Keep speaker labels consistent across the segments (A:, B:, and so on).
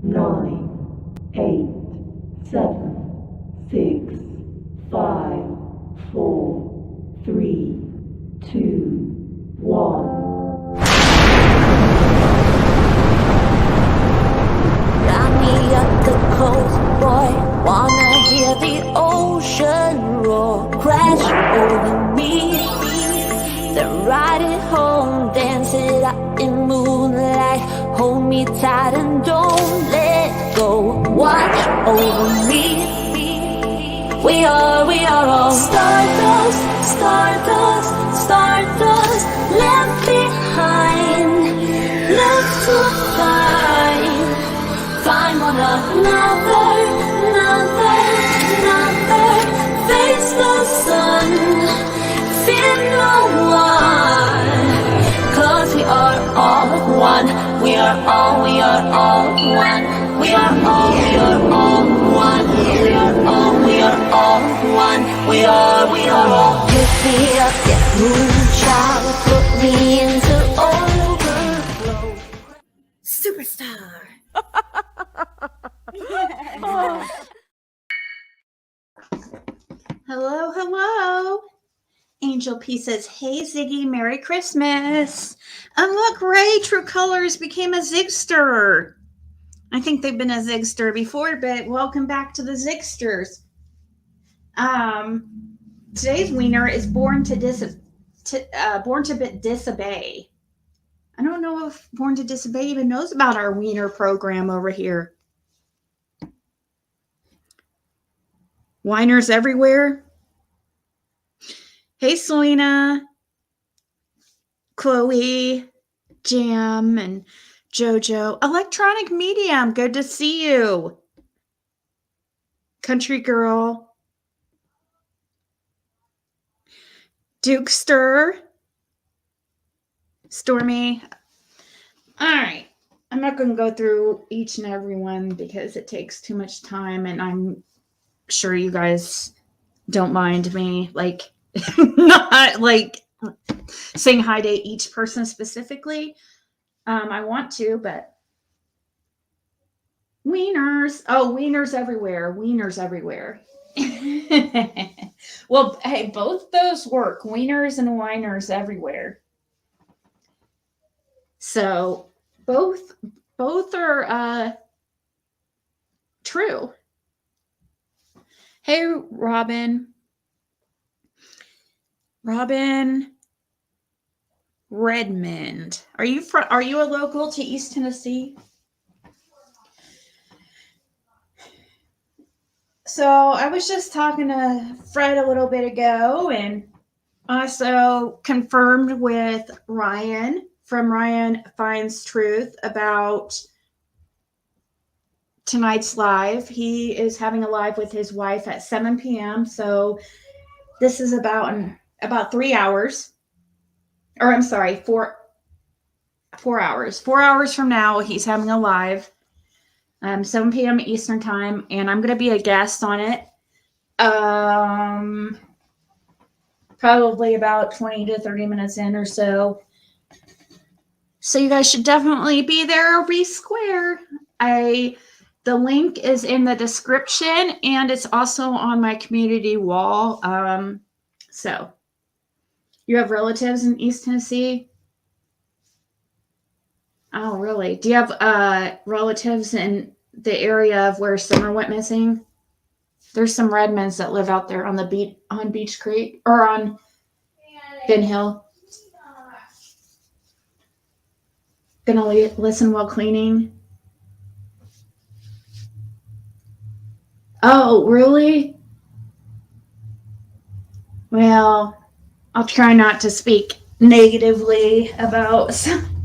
A: 9, 8, 7, 6, 5, 4, 3, 2, 1.
B: Got me at the coast, boy. Wanna hear the ocean roar crash over me. Then ride it home, dance it out in moonlight. Hold me tight and don't let go. Watch over me. We are all stardust, stardust, stardust. Left behind, left to find. Find one another, face the sun, fear no one, 'cause we are all one, we are all one, we are all one, we are all one, we are all. Lift me up, yeah, moonchild, put me into overflow. Superstar.
C: Hello, hello. Angel P says, hey Ziggy, Merry Christmas. And look, Ray, True Colors became a Zigster. I think they've been a Zigster before, but welcome back to the Zigsters. Today's wiener is born to disobey. I don't know if Born to Disobey even knows about our wiener program over here. Whiners everywhere. Hey, Selena, Chloe, Jam, and Jojo. Electronic Medium, good to see you. Country Girl. Dukester. Stormy. All right. I'm not going to go through each and every one because it takes too much time, and I'm sure you guys don't mind me, not like saying hi to each person specifically. I want to, but wieners. Oh, wieners everywhere. Wieners everywhere. Well, hey, both those work. Wieners and whiners everywhere. So both are true. Hey, Robin Redmond. Are you a local to East Tennessee? So I was just talking to Fred a little bit ago and also confirmed with Ryan from Ryan Finds Truth about tonight's live. He is having a live with his wife at 7 p.m. So this is about 3 hours. Or I'm sorry, 4 hours. 4 hours from now, he's having a live. 7 p.m. Eastern time, and I'm going to be a guest on it. Probably about 20 to 30 minutes in or so. So you guys should definitely be there or be square. The link is in the description, and it's also on my community wall. So you have relatives in East Tennessee? Oh, really? Do you have relatives in the area of where Summer went missing? There's some Redmonds that live out there on the beach, on Beach Creek, or on Ben Hill. Gonna listen while cleaning. Oh, really? Well, I'll try not to speak negatively about some.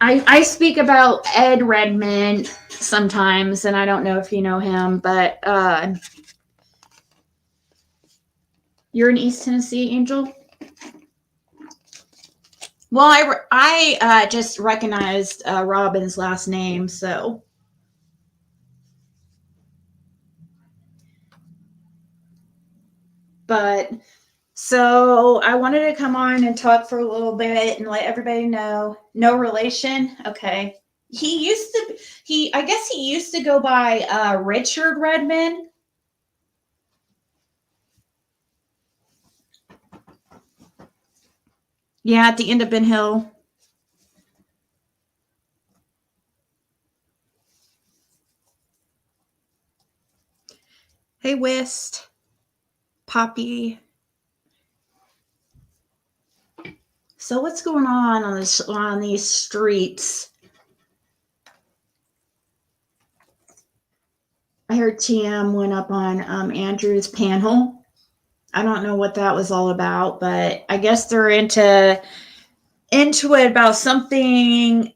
C: I speak about Ed Redmond sometimes, and I don't know if you know him, but you're in East Tennessee, Angel? Well, I just recognized Robin's last name, so. But So I wanted to come on and talk for a little bit and let everybody know. No relation. Okay. I guess he used to go by Richard Redmond. Yeah, at the end of Ben Hill. Hey, Wist, Poppy. So what's going on these streets? I heard TM went up on Andrew's panel. I don't know what that was all about, but I guess they're into it about something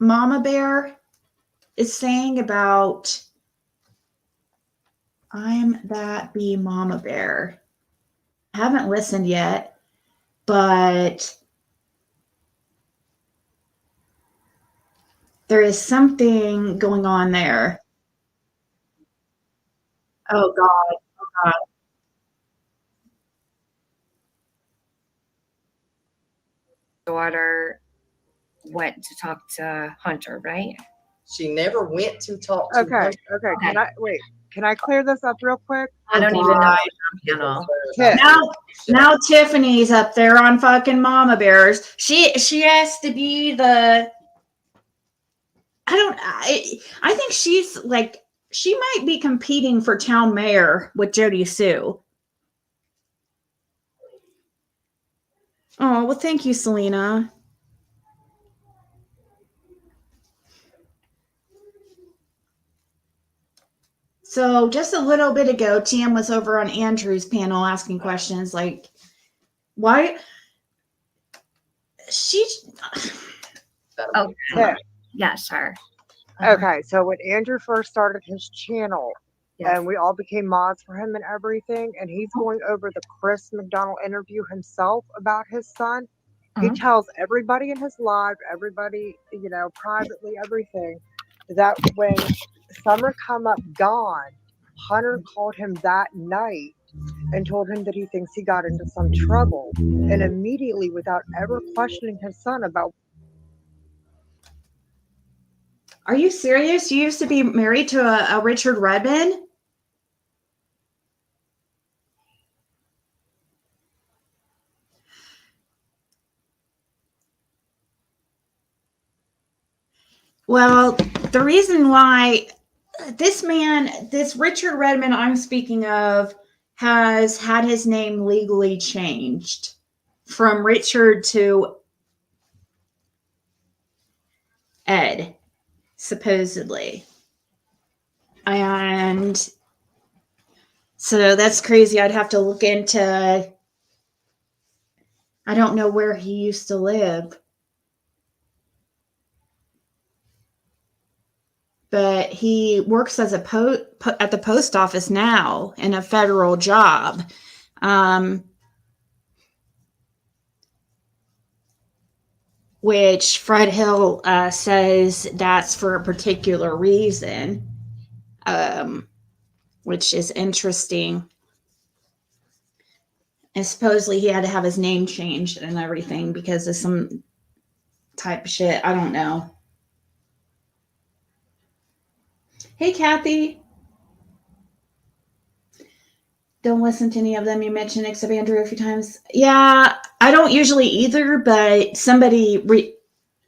C: Mama Bear is saying about I'm that bee Mama Bear. I haven't listened yet, but there is something going on there. Oh God. Oh God.
D: Daughter went to talk to Hunter, right?
E: She never went to talk to
F: Okay,
E: Hunter.
F: okay. Can I clear this up real quick?
D: I don't even know the panel.
F: Tiff.
C: Now Tiffany's up there on fucking Mama Bears. She has to be the. I think she's like she might be competing for town mayor with Jody Sue. Oh well, thank you, Selena. So just a little bit ago, TM was over on Andrew's panel asking questions like, why she.
D: Oh,
F: Tiff.
D: yeah, sure.
F: Okay, so when Andrew first started his channel,
D: Yes.
F: and we all became mods for him and everything, and he's going over the Chris McDonald interview himself about his son. He tells everybody in his live, everybody, privately, everything, that when Summer come up gone, Hunter called him that night and told him that he thinks he got into some trouble. And immediately, without ever questioning his son about.
C: Are you serious? You used to be married to a Richard Redmond? Well, the reason why this Richard Redmond I'm speaking of, has had his name legally changed from Richard to Ed, supposedly. And so that's crazy. I'd have to look into, I don't know where he used to live. But he works as at the post office now in a federal job. Which Fred Hill says that's for a particular reason, which is interesting. And supposedly he had to have his name changed and everything because of some type of shit. I don't know. Hey, Kathy. Don't listen to any of them you mentioned except Andrew a few times. Yeah, I don't usually either, but somebody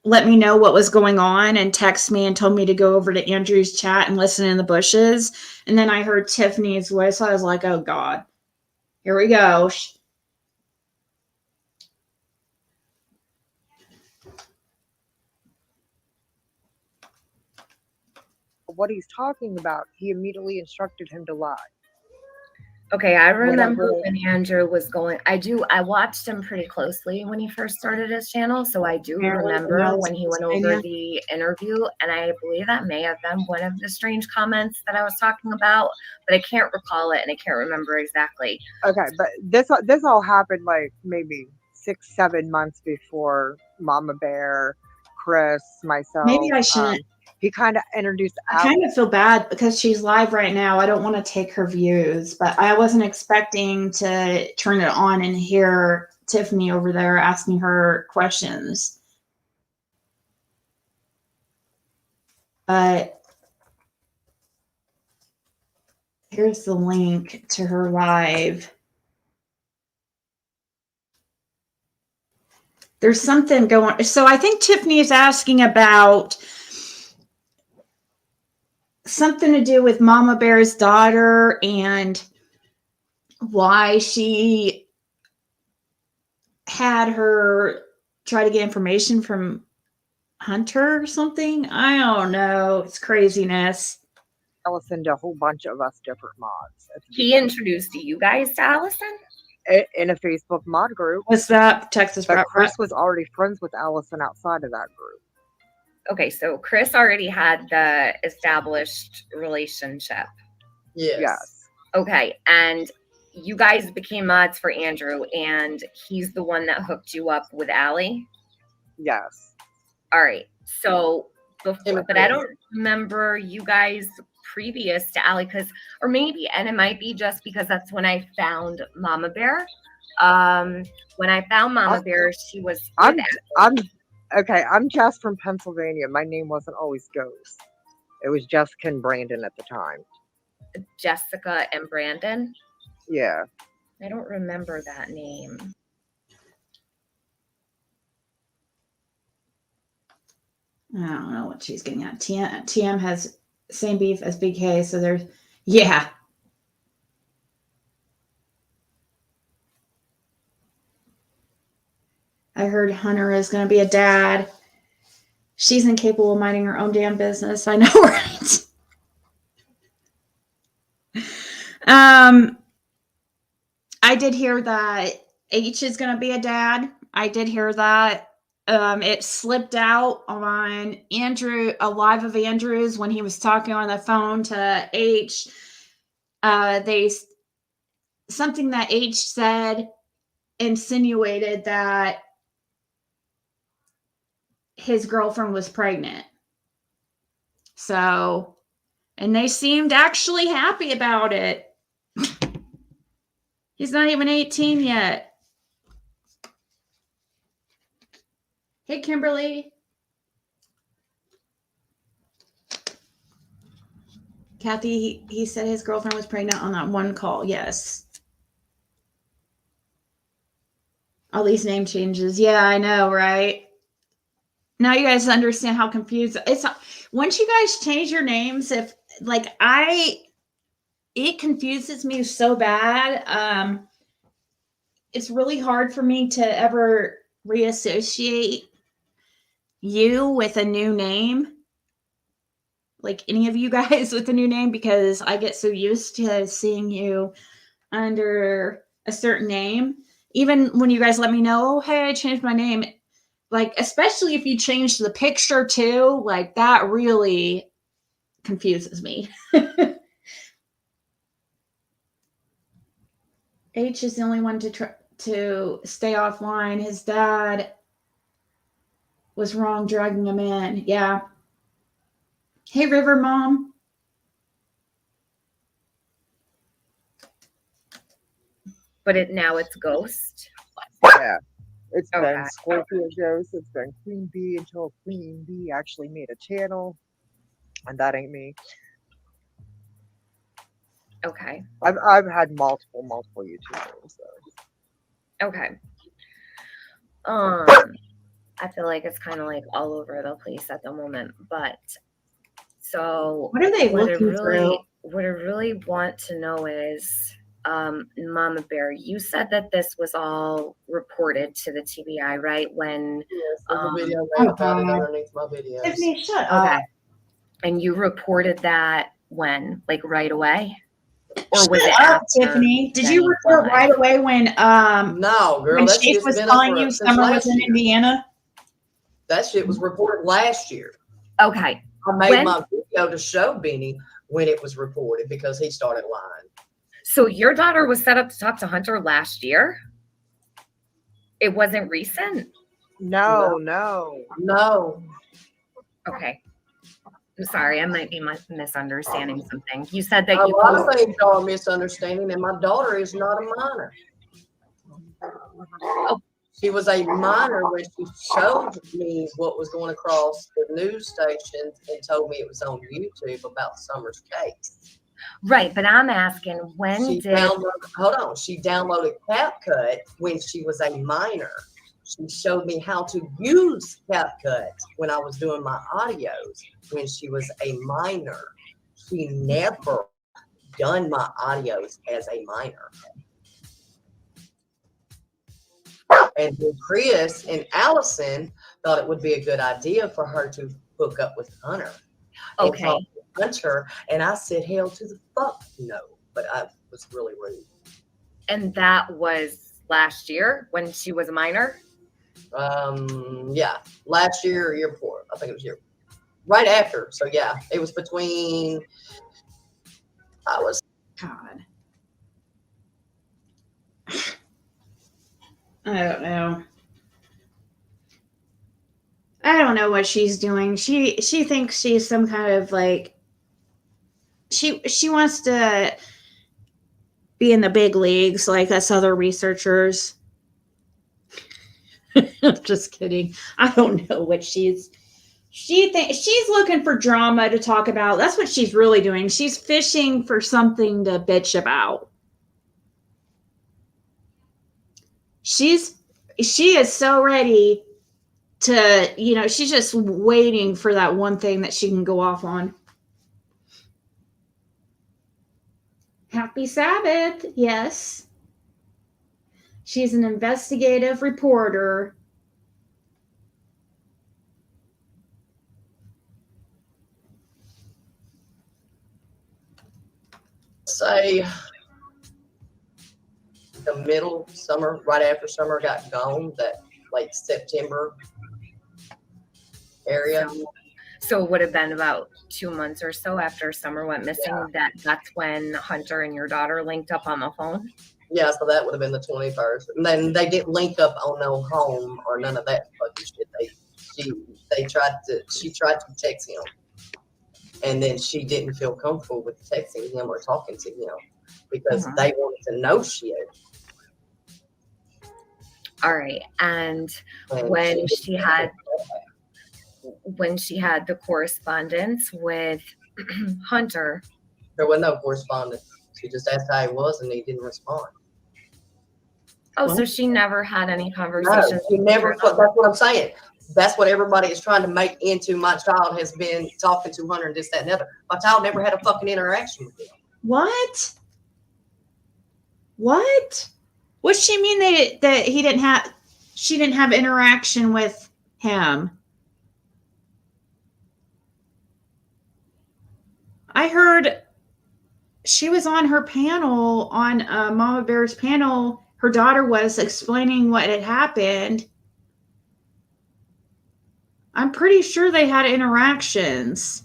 C: let me know what was going on and text me and told me to go over to Andrew's chat and listen in the bushes. And then I heard Tiffany's voice. So I was like, oh God, here we go.
F: What he's talking about, he immediately instructed him to lie.
D: Okay, I remember when Andrew was going. I watched him pretty closely when he first started his channel, so I do remember when he went over the interview, and I believe that may have been one of the strange comments that I was talking about, but I can't recall it and I can't remember exactly.
F: Okay, but this all happened like maybe 6-7 months before Mama Bear, Chris, myself.
C: Maybe I shouldn't.
F: He kind of introduced
C: I kind of feel bad because she's live right now. I don't want to take her views, but I wasn't expecting to turn it on and hear Tiffany over there asking her questions. But here's the link to her live. There's something going. So I think Tiffany is asking about something to do with Mama Bear's daughter and why she had her try to get information from Hunter or something. I don't know. It's craziness.
F: Allison to a whole bunch of us different mods.
D: He introduced you guys to Allison?
F: In a Facebook mod group.
C: What's that? Texas
F: But
C: Rock?
F: Chris was already friends with Allison outside of that group.
D: Okay, so Chris already had the established relationship.
E: Yes.
D: Okay, and you guys became mods for Andrew, and he's the one that hooked you up with Allie?
F: Yes.
D: All right, so before, but I don't remember you guys previous to Allie, because, or maybe, and it might be just because that's when I found Mama Bear. When I found Mama Bear, she was with
F: I'm Jess from Pennsylvania. My name wasn't always Ghost. It was Jessica and Brandon at the time.
D: Jessica and Brandon.
F: Yeah.
D: I don't remember that name.
C: I don't know what she's getting at. TM has same beef as Big K, so there's, yeah. I heard Hunter is going to be a dad. She's incapable of minding her own damn business. I know, right? I did hear that H is going to be a dad. I did hear that. It slipped out on Andrew, a live of Andrew's when he was talking on the phone to H. Something that H said insinuated that his girlfriend was pregnant. So, and they seemed actually happy about it. He's not even 18 yet. Hey, Kimberly. Kathy, he said his girlfriend was pregnant on that one call. Yes. All these name changes. Yeah, I know, right? Now you guys understand how confused it's. Once you guys change your names, if like it confuses me so bad. It's really hard for me to ever reassociate you with a new name, like any of you guys with a new name, because I get so used to seeing you under a certain name. Even when you guys let me know, oh, hey, I changed my name. Like, especially if you change the picture too, like that really confuses me. H is the only one to stay offline. His dad was wrong dragging him in. Yeah. Hey, River Mom.
D: But now it's Ghost.
F: Yeah. It's
D: Okay.
F: been Scorpio Ghost. It's been Queen Bee until Queen Bee actually made a channel. And that ain't me.
D: Okay.
F: I've had multiple YouTube names. So.
D: Okay. I feel like it's kind of like all over the place at the moment, but so
C: What are they looking through?
D: What I really want to know is, Mama Bear, you said that this was all reported to the TBI, right? When
E: Yes, there's a video made about it underneath my videos.
C: Tiffany, shut up.
D: okay, and you reported that when, like right away, or was it
C: Shut up,
D: after
C: Tiffany? Did
D: then
C: you
D: you
C: report
D: filmed it?
C: right away when
E: No, girl,
C: when
E: that
C: Chase
E: shit's
C: was
E: been
C: telling
E: up
C: you
E: since
C: Summer was
E: last
C: in
E: year.
C: Indiana?
E: That shit was reported last year.
D: Okay,
E: I made
D: When-
E: my video to show Benny when it was reported because he started lying.
D: so your daughter was set up to talk to Hunter last year. It wasn't recent.
F: No, no.
E: No.
D: Okay. I'm sorry, I might be misunderstanding something. You said that
E: A
D: you
E: lot of
D: posted.
E: things are a misunderstanding, and my daughter is not a minor. She was a minor when she showed me what was going across the news stations and told me it was on YouTube about Summer's case.
D: Right, but I'm asking when
E: She
D: did
E: downloaded CapCut when she was a minor. She showed me how to use CapCut when I was doing my audios when she was a minor. She never done my audios as a minor. And then Chris and Allison thought it would be a good idea for her to hook up with Hunter. And
D: okay.
E: talk to Hunter, and I said, hell to the fuck no. But I was really rude.
D: And that was last year when she was a minor?
E: Yeah, last year or year before. I think it was right after. So yeah, it was between.
C: God. I don't know. I don't know what she's doing. She thinks she's some kind of like she wants to be in the big leagues like us other researchers. I'm just kidding. I don't know what she thinks she's looking for drama to talk about. That's what she's really doing. She's fishing for something to bitch about. She is so ready to, she's just waiting for that one thing that she can go off on. Happy Sabbath. Yes. She's an investigative reporter.
E: Say the middle summer, right after summer got gone, that like September area.
D: So it would have been about 2 months or so after Summer went missing. Yeah. That's when Hunter and your daughter linked up on the phone.
E: Yeah, so that would have been the 21st. And then they didn't link up on no home or none of that fucking shit. She tried to text him. And then she didn't feel comfortable with texting him or talking to him because they wanted to know shit.
D: All right. And when she had the correspondence with Hunter,
E: there was no correspondence. She just asked how he was and he didn't respond.
D: Oh, so she never had any conversations?
E: No, she never. That's what I'm saying. That's what everybody is trying to make into my child has been talking to Hunter and this, that, and the other. My child never had a fucking interaction with him.
C: What? What's she mean that she didn't have interaction with him? I heard she was on her panel, on Mama Bear's panel. Her daughter was explaining what had happened. I'm pretty sure they had interactions.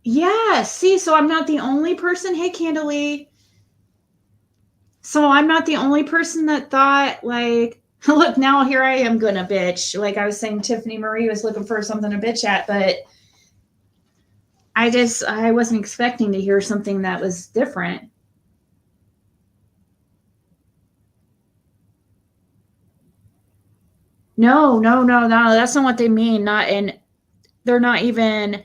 C: Yeah, see, so I'm not the only person. Hey, Candalee. So I'm not the only person that thought, like, look, now here I am gonna bitch. Like I was saying, Tiffany Marie was looking for something to bitch at, but I wasn't expecting to hear something that was different. No, that's not what they mean. They're not even.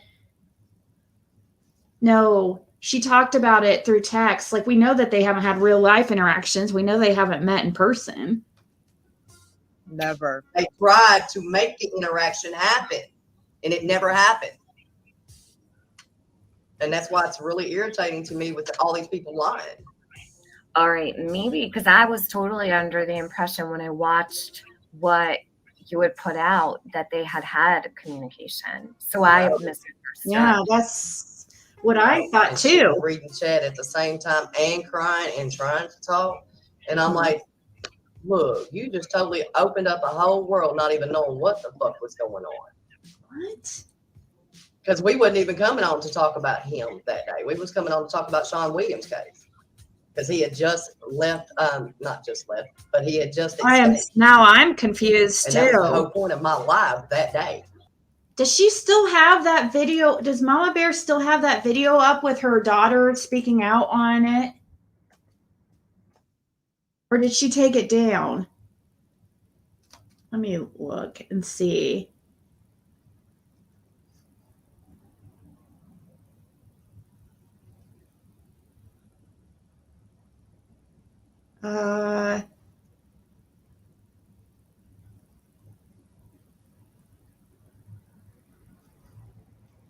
C: No, she talked about it through text. Like we know that they haven't had real life interactions. We know they haven't met in person.
F: Never.
E: They tried to make the interaction happen and it never happened. And that's why it's really irritating to me with all these people lying.
D: All right, maybe because I was totally under the impression when I watched what you had put out that they had communication. So I misunderstood.
C: Yeah, that's what I thought too.
E: Reading chat at the same time and crying and trying to talk. And I'm like, look, you just totally opened up a whole world not even knowing what the fuck was going on.
C: What?
E: Because we wasn't even coming on to talk about him that day. We was coming on to talk about Sean Williams' case. because he had just left, not just left, but he had just
C: I'm
E: escaped.
C: now I'm confused
E: And that was the
C: too.
E: whole point of my live that day.
C: Does she still have that video? Does Mama Bear still have that video up with her daughter speaking out on it? Or did she take it down? Let me look and see.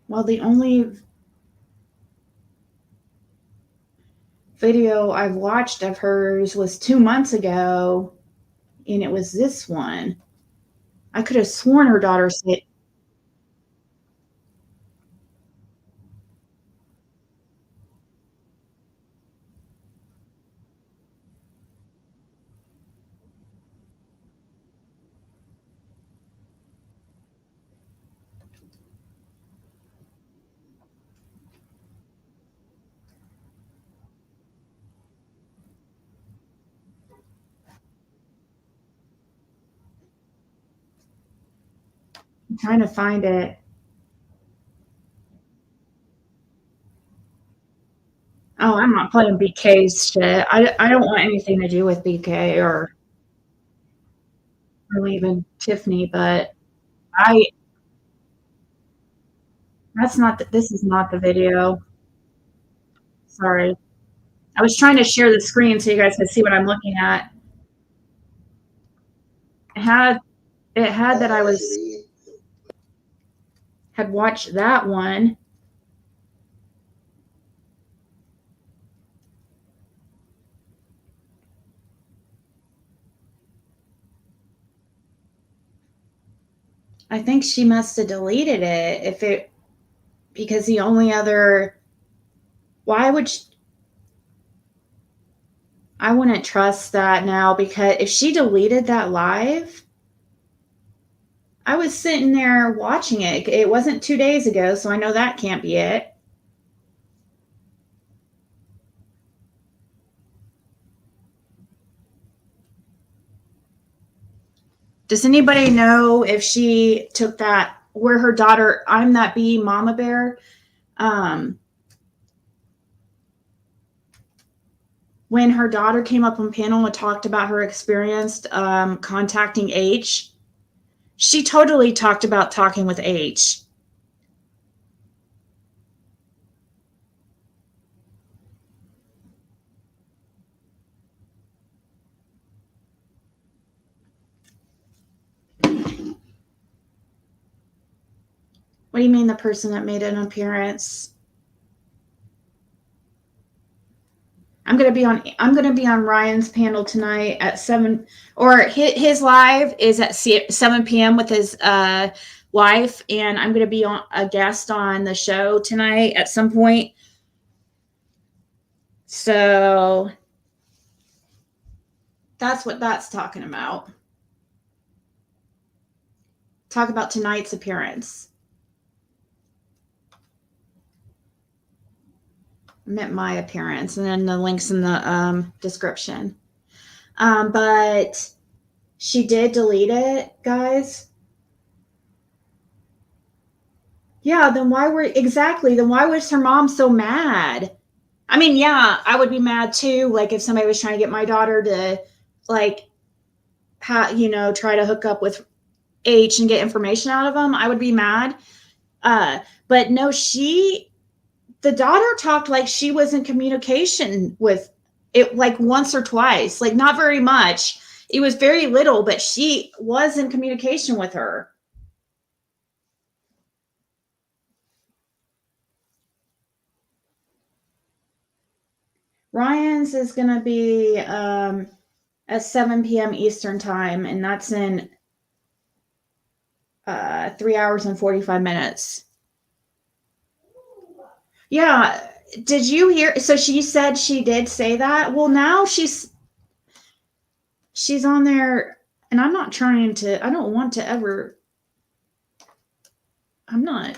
C: Well, the only video I've watched of hers was 2 months ago, and it was this one. I could have sworn her daughter said. I'm trying to find it. Oh, I'm not playing BK's shit. I don't want anything to do with BK or really even Tiffany, but this is not the video. Sorry. I was trying to share the screen so you guys could see what I'm looking at. It had that I had watched that one. I think she must have deleted it because the only other, why would she, I wouldn't trust that now, because if she deleted that live, I was sitting there watching it. It wasn't 2 days ago, so I know that can't be it. Does anybody know if she took that, where her daughter, I'm that bee, Mama Bear, when her daughter came up on panel and talked about her experience contacting H, she totally talked about talking with H. What do you mean the person that made an appearance? I'm gonna be on Ryan's panel tonight at 7, or his live is at 7 p.m. with his wife, and I'm gonna be on a guest on the show tonight at some point. So that's what that's talking about. Talk about tonight's appearance. I meant my appearance, and then the links in the description. But she did delete it, guys. Yeah, then why was her mom so mad? I mean, yeah, I would be mad too. Like if somebody was trying to get my daughter to try to hook up with H and get information out of him, I would be mad. But no, the daughter talked like she was in communication with it, like once or twice, like not very much. It was very little, but she was in communication with her. Ryan's is going to be at 7 p.m. Eastern time, and that's in 3 hours and 45 minutes. Yeah. Did you hear? So she said she did say that. Well, now she's on there, and I'm not trying to, I don't want to ever, I'm not.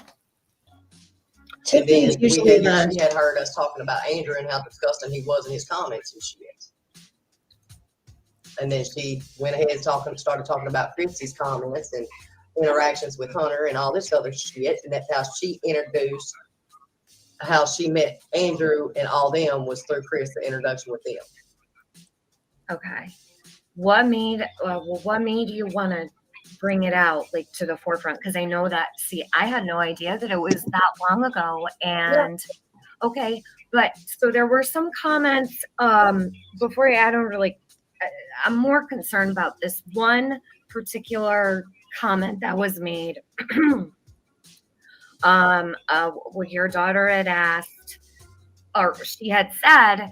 E: And then
C: Tiffany's usually
E: she had heard us talking about Andrew and how disgusting he was in his comments and shit. And then she went ahead and started talking about Chrissy's comments and interactions with Hunter and all this other shit. And that's how she introduced how she met Andrew and all them was through Chris, the introduction with them.
D: Okay. What made you want to bring it out like to the forefront? Because I know that, see, I had no idea that it was that long ago. And okay, but so there were some comments before I don't really, I'm more concerned about this one particular comment that was made. Where your daughter had asked, or she had said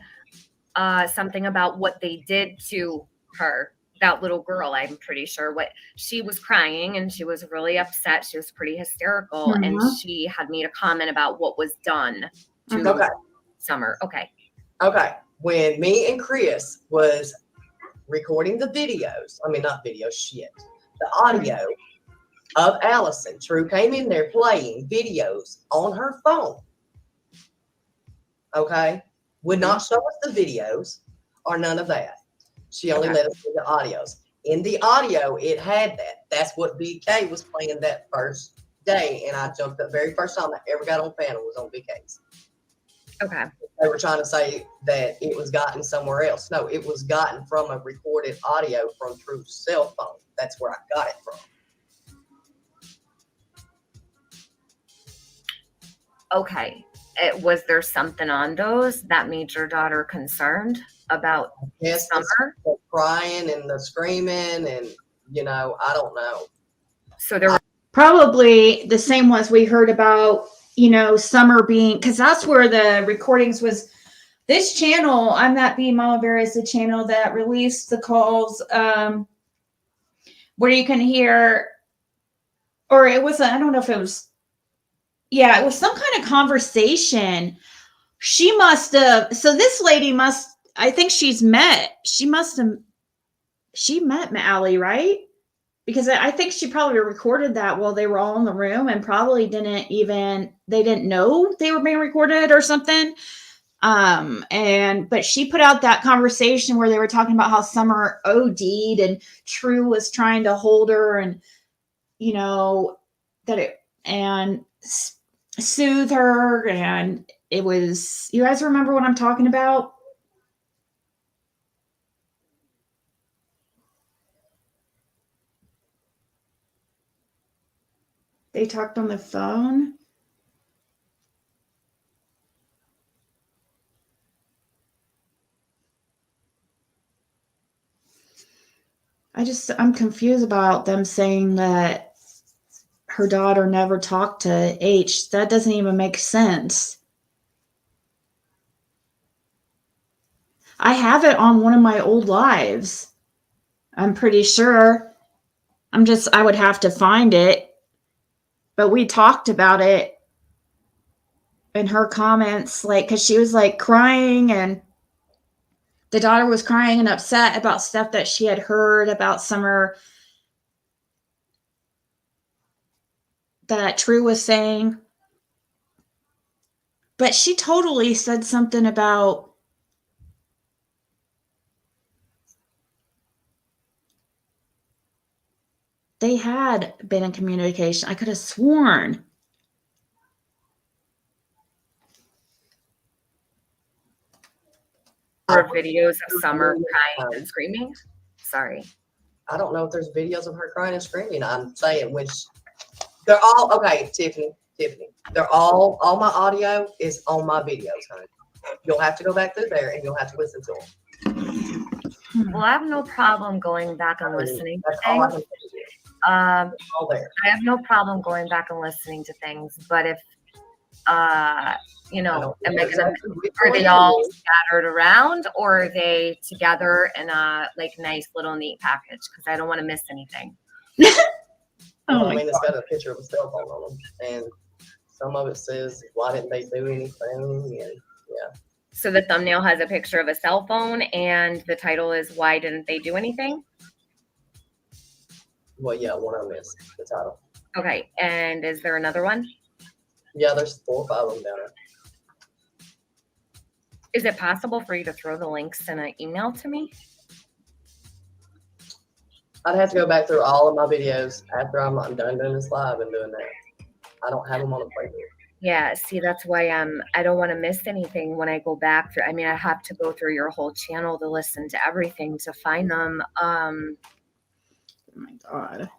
D: something about what they did to her, that little girl. I'm pretty sure what she was crying and she was really upset. She was pretty hysterical, and she had made a comment about what was done to Summer. Okay.
E: When me and Chris was recording the videos, not videos, shit, the audio of Allison, True came in there playing videos on her phone. Okay? Would not show us the videos or none of that. She only let us see the audios. In the audio, it had that. That's what BK was playing that first day. And I jumped the very first time I ever got on panel was on BK's.
D: Okay.
E: They were trying to say that it was gotten somewhere else. No, it was gotten from a recorded audio from True's cell phone. That's where I got it from.
D: Okay. Was there something on those that made your daughter concerned about Summer?
E: The crying and the screaming and, I don't know.
D: So there were
C: probably the same ones we heard about, Summer being, because that's where the recordings was. This channel, I'm That Bee Mama Bear, is the channel that released the calls where you can hear, or it was, I don't know if it was, it was some kind of conversation. She must have, so this lady I think she met Allie, right? Because I think she probably recorded that while they were all in the room and probably they didn't know they were being recorded or something. But she put out that conversation where they were talking about how Summer OD'd and True was trying to hold her and, and soothe her. And it was, you guys remember what I'm talking about? They talked on the phone. I'm confused about them saying that her daughter never talked to H. That doesn't even make sense. I have it on one of my old lives. I'm pretty sure. I would have to find it. But we talked about it in her comments, because she was crying, and the daughter was crying and upset about stuff that she had heard about Summer that True was saying. But she totally said something about they had been in communication. I could have sworn.
D: Videos of Summer crying and screaming. Sorry.
E: I don't know if there's videos of her crying and screaming. I'm saying they're all okay, Tiffany. They're all my audio is on my videos, honey. You'll have to go back through there and you'll have to listen to them.
D: Well, I have no problem going back and listening to things.
E: All there.
D: I have no problem going back and listening to things, but if are they all scattered around, or are they together in a nice little neat package? Because I don't want to miss anything.
E: It's got a picture of a cell phone on them, and some of it says, "Why didn't they do anything?" And yeah.
D: So the thumbnail has a picture of a cell phone, and the title is "Why Didn't They Do Anything?"
E: Well, yeah, one of them is the title.
D: Okay, and is there another one?
E: Yeah, there's 4 or 5 of them down there.
D: Is it possible for you to throw the links in an email to me?
E: I'd have to go back through all of my videos after I'm done doing this live and doing that. I don't have them on the playlist.
D: Yeah, see, that's why I don't want to miss anything when I go back through. I mean, I have to go through your whole channel to listen to everything to find them.
C: Oh my God.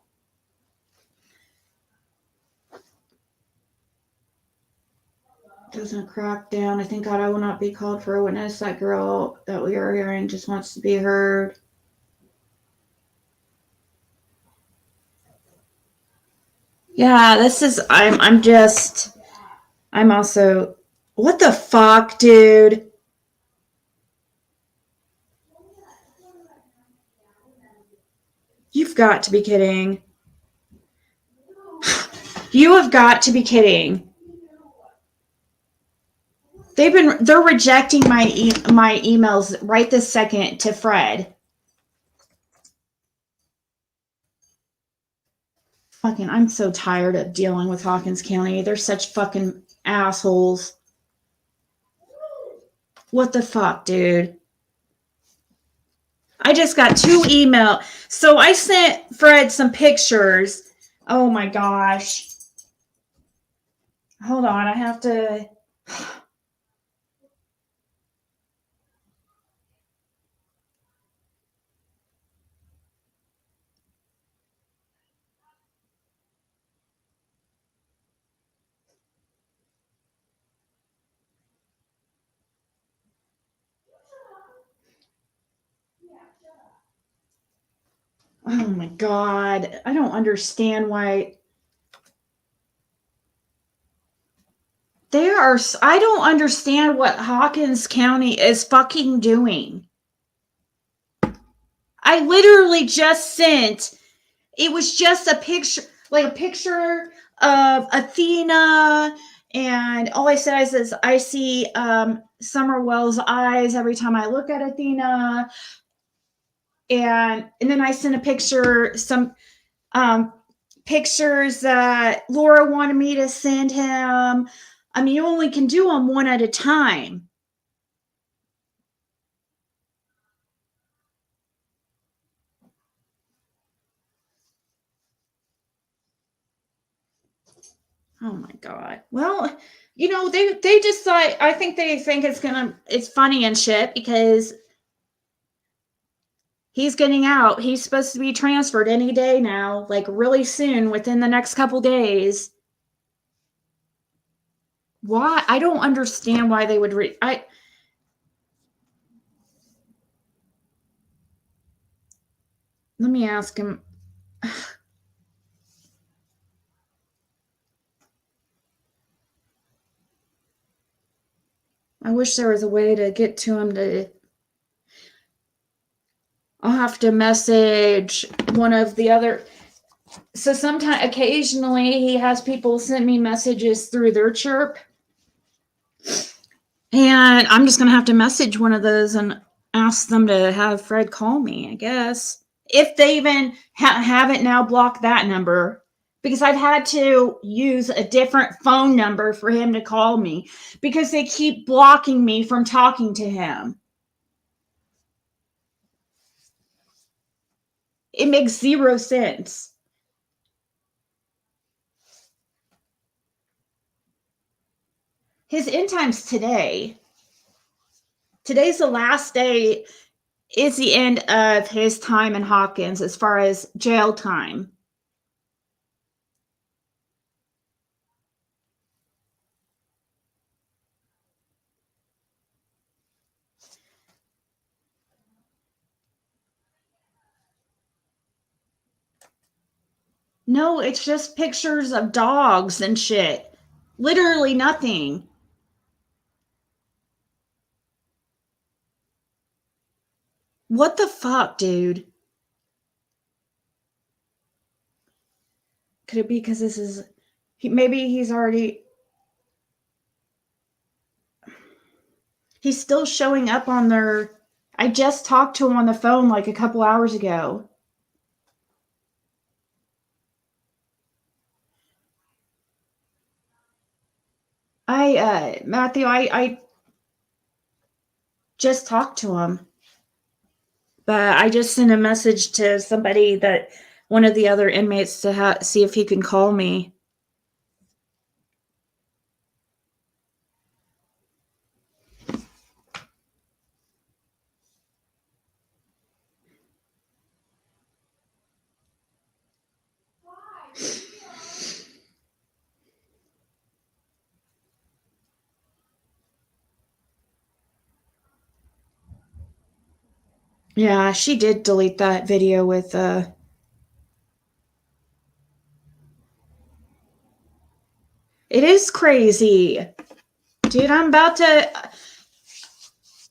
C: Doesn't crack down. I thank God I will not be called for a witness. That girl that we are hearing just wants to be heard. Yeah, this is, I'm also, what the fuck, dude? You've got to be kidding. You have got to be kidding. They're rejecting my emails right this second to Fred. Fucking, I'm so tired of dealing with Hawkins County. They're such fucking assholes. What the fuck, dude? I just got 2 emails. So I sent Fred some pictures. Oh my gosh. Hold on, I have to. Oh my God. I don't understand why. I don't understand what Hawkins County is fucking doing. I literally just sent, it was just a picture, like a picture of Athena, and all I said is I see Summer Wells' eyes every time I look at Athena. And then I sent a picture, some pictures that Laura wanted me to send him. I mean, you only can do them one at a time. Oh my God. Well, you know, they decide, I think they think it's funny and shit because he's getting out. He's supposed to be transferred any day now, like really soon, within the next couple days. Why? I don't understand why they would let me ask him. I wish there was a way to get to him I'll have to message one of the other. So occasionally he has people send me messages through their chirp. And I'm just going to have to message one of those and ask them to have Fred call me, I guess. If they even haven't now blocked that number. Because I've had to use a different phone number for him to call me. Because they keep blocking me from talking to him. It makes 0 sense. His end time's today. Today's the last day. Is the end of his time in Hawkins as far as jail time. No, it's just pictures of dogs and shit. Literally nothing. What the fuck, dude? Could it be because this is... maybe he's already... He's still showing up on their... I just talked to him on the phone like a couple hours ago. Matthew, I just talked to him, but I just sent a message to somebody that one of the other inmates to see if he can call me. Yeah, she did delete that video with it is crazy. Dude, I'm about to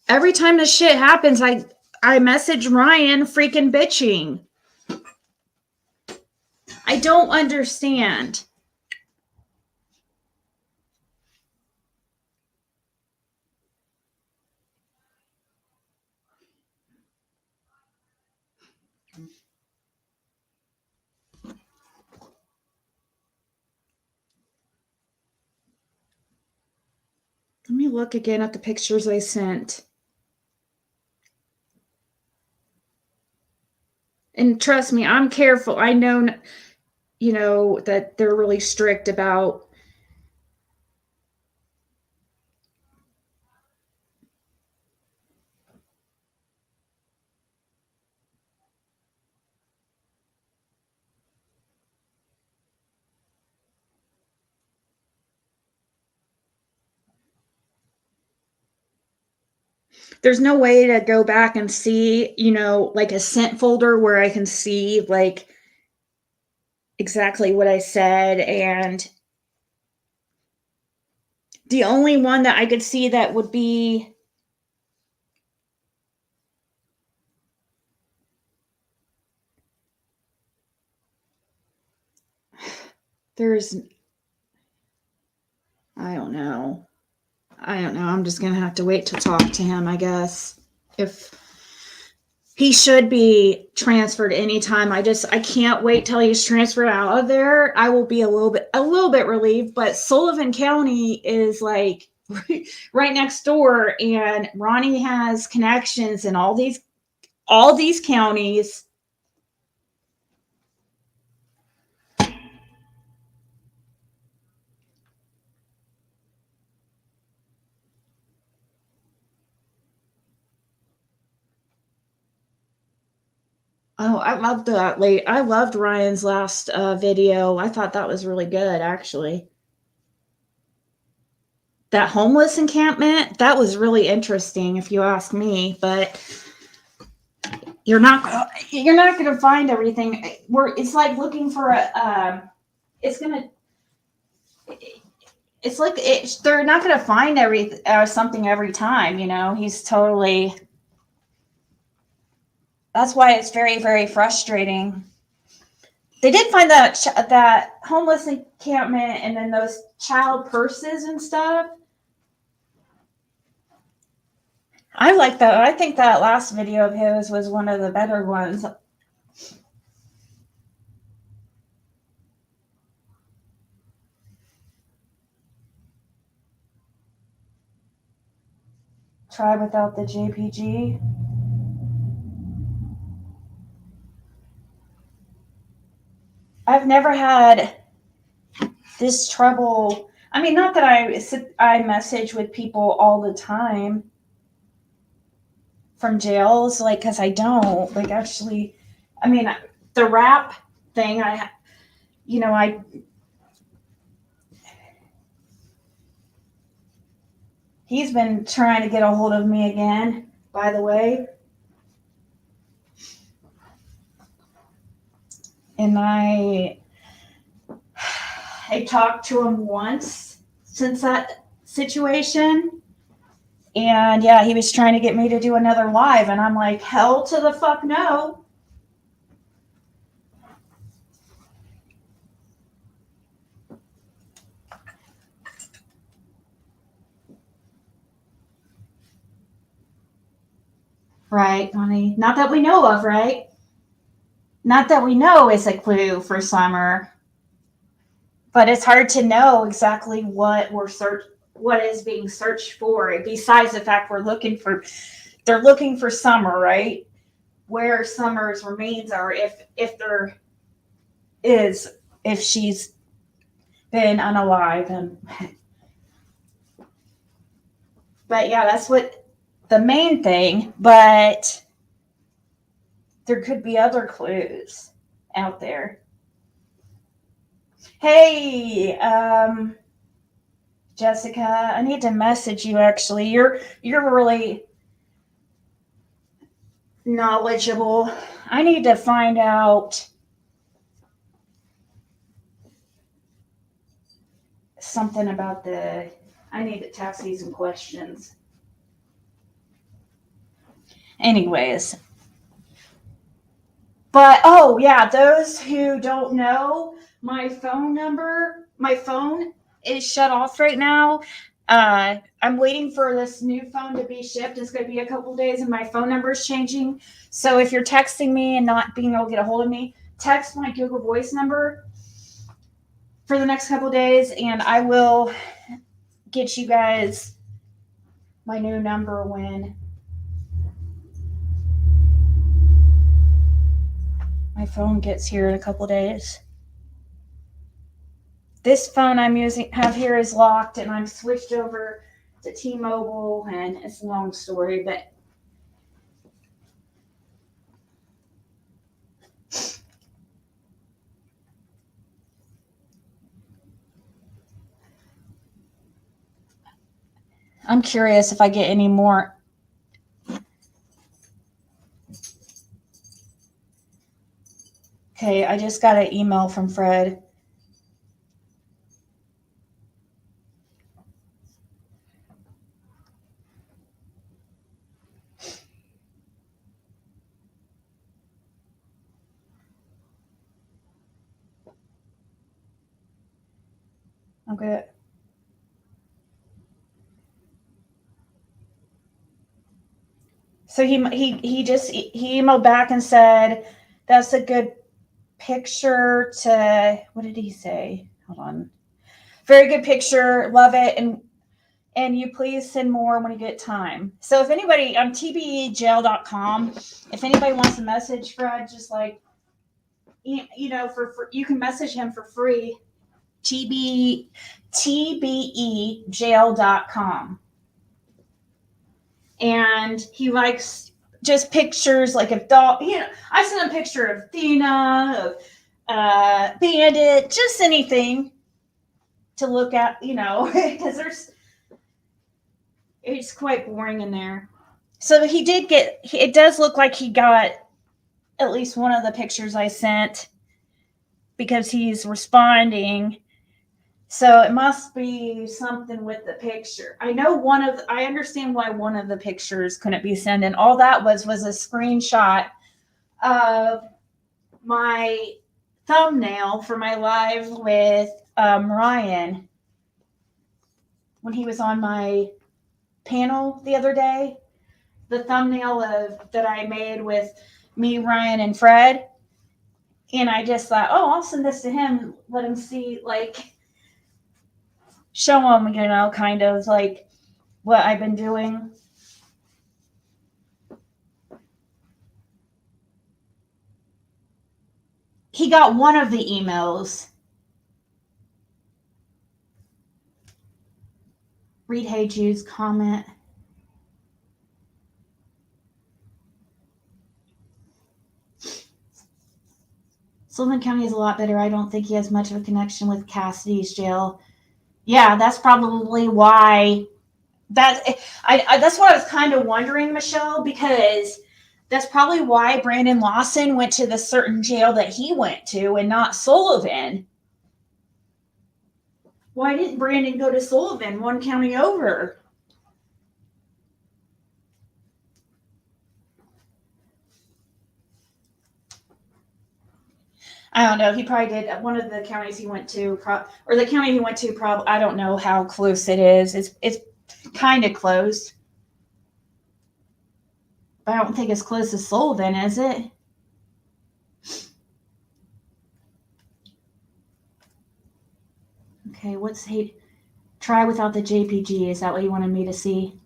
C: every time this shit happens, I message Ryan freaking bitching. I don't understand. Let me look again at the pictures I sent. And trust me, I'm careful. I know, you know, that they're really strict about there's no way to go back and see, you know, like a sent folder where I can see like exactly what I said. And the only one that I could see that would be there's I don't know. I'm just going to have to wait to talk to him, I guess. If he should be transferred anytime. I can't wait till he's transferred out of there. I will be a little bit relieved, but Sullivan County is like right next door, and Ronnie has connections in all these counties. Oh, I loved that. I loved Ryan's last video. I thought that was really good, actually. That homeless encampment, that was really interesting, if you ask me. But you're not going to find everything. It's like looking for a. They're not going to find something every time. You know, he's totally. That's why it's very, very frustrating. They did find that homeless encampment and then those child purses and stuff. I like that. I think that last video of his was one of the better ones. Try without the JPG. I've never had this trouble. I mean, not that I message with people all the time from jails, like, because I don't. Like, actually, I mean, the rap thing, he's been trying to get a hold of me again, by the way. And I talked to him once since that situation. And yeah, he was trying to get me to do another live. And I'm like, hell to the fuck no. Right, honey. Not that we know of, right? Not that we know is a clue for summer. But it's hard to know exactly what we're searching. what is being searched for, besides the fact they're looking for Summer, right? Where Summer's remains are, if there is, if she's been unalive. But yeah, that's what the main thing, but there could be other clues out there. Hey, Jessica, I need to message you actually. You're really knowledgeable. I need to find out something about I need to ask you some questions. Anyways. But, oh yeah, those who don't know, my phone is shut off right now. I'm waiting for this new phone to be shipped. It's going to be a couple days and my phone number is changing. So if you're texting me and not being able to get a hold of me, text my Google Voice number for the next couple days and I will get you guys my new number when my phone gets here in a couple days. This phone I'm have here is locked and I'm switched over to T-Mobile and it's a long story, but I'm curious if I get any more. Okay, I just got an email from Fred. Okay. So he emailed back and said, that's a good picture to, what did he say? Hold on. Very good picture. Love it. And you please send more when you get time. So if anybody on tbejail.com, if anybody wants to message Fred, just like, you know, for you can message him for free. tbejail.com. And he likes just pictures like of dog, you know, I sent a picture of Athena, of Bandit, just anything to look at, you know, because it's quite boring in there. So he did it does look like he got at least one of the pictures I sent because he's responding. So it must be something with the picture. I understand why one of the pictures couldn't be sent, and all that was a screenshot of my thumbnail for my live with Ryan when he was on my panel the other day. The thumbnail that I made with me, Ryan, and Fred. And I just thought, oh, I'll send this to him, let him see, like, show him, you know, kind of like what I've been doing. He got one of the emails. Read Hey Jude's comment. Sullivan County is a lot better. I don't think he has much of a connection with Cassidy's jail. Yeah, that's probably why. That's what I was kind of wondering, Michelle, because that's probably why Brandon Lawson went to the certain jail that he went to and not Sullivan. Why didn't Brandon go to Sullivan, one county over? I don't know. He probably did. One of the counties he went to, or the county he went to, probably. I don't know how close it is. It's kind of close. But I don't think it's close to Sullivan, is it? Okay, what's try without the JPG. Is that what you wanted me to see?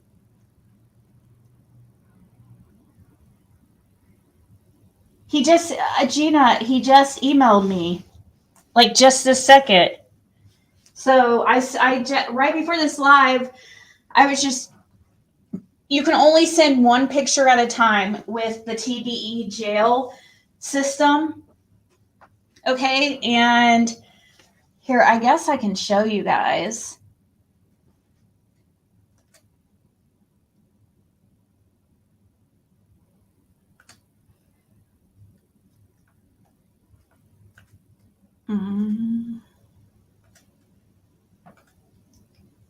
C: He just, Gina, he just emailed me like just this second. So right before this live, I was just, you can only send one picture at a time with the TBE jail system. Okay. And here, I guess I can show you guys.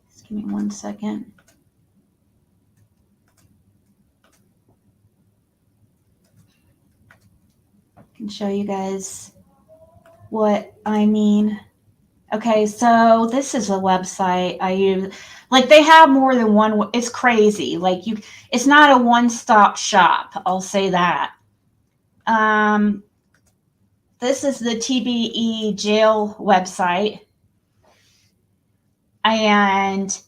C: Just give me 1 second. I can show you guys what I mean. Okay, so this is a website I use. Like they have more than one. It's crazy. Like it's not a one-stop shop. I'll say that. This is the TBE jail website. And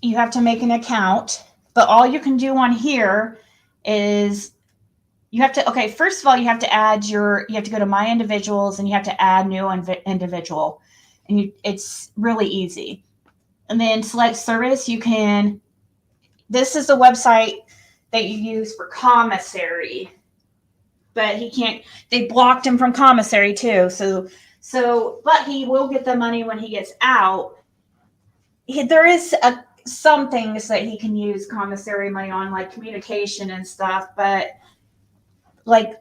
C: you have to make an account, but all you can do on here is you have to, okay, first of all, you have to go to My Individuals and you have to add new individual. And it's really easy. And then select service. This is the website that you use for commissary. But they blocked him from commissary too. But he will get the money when he gets out. There is some things that he can use commissary money on, like communication and stuff, but like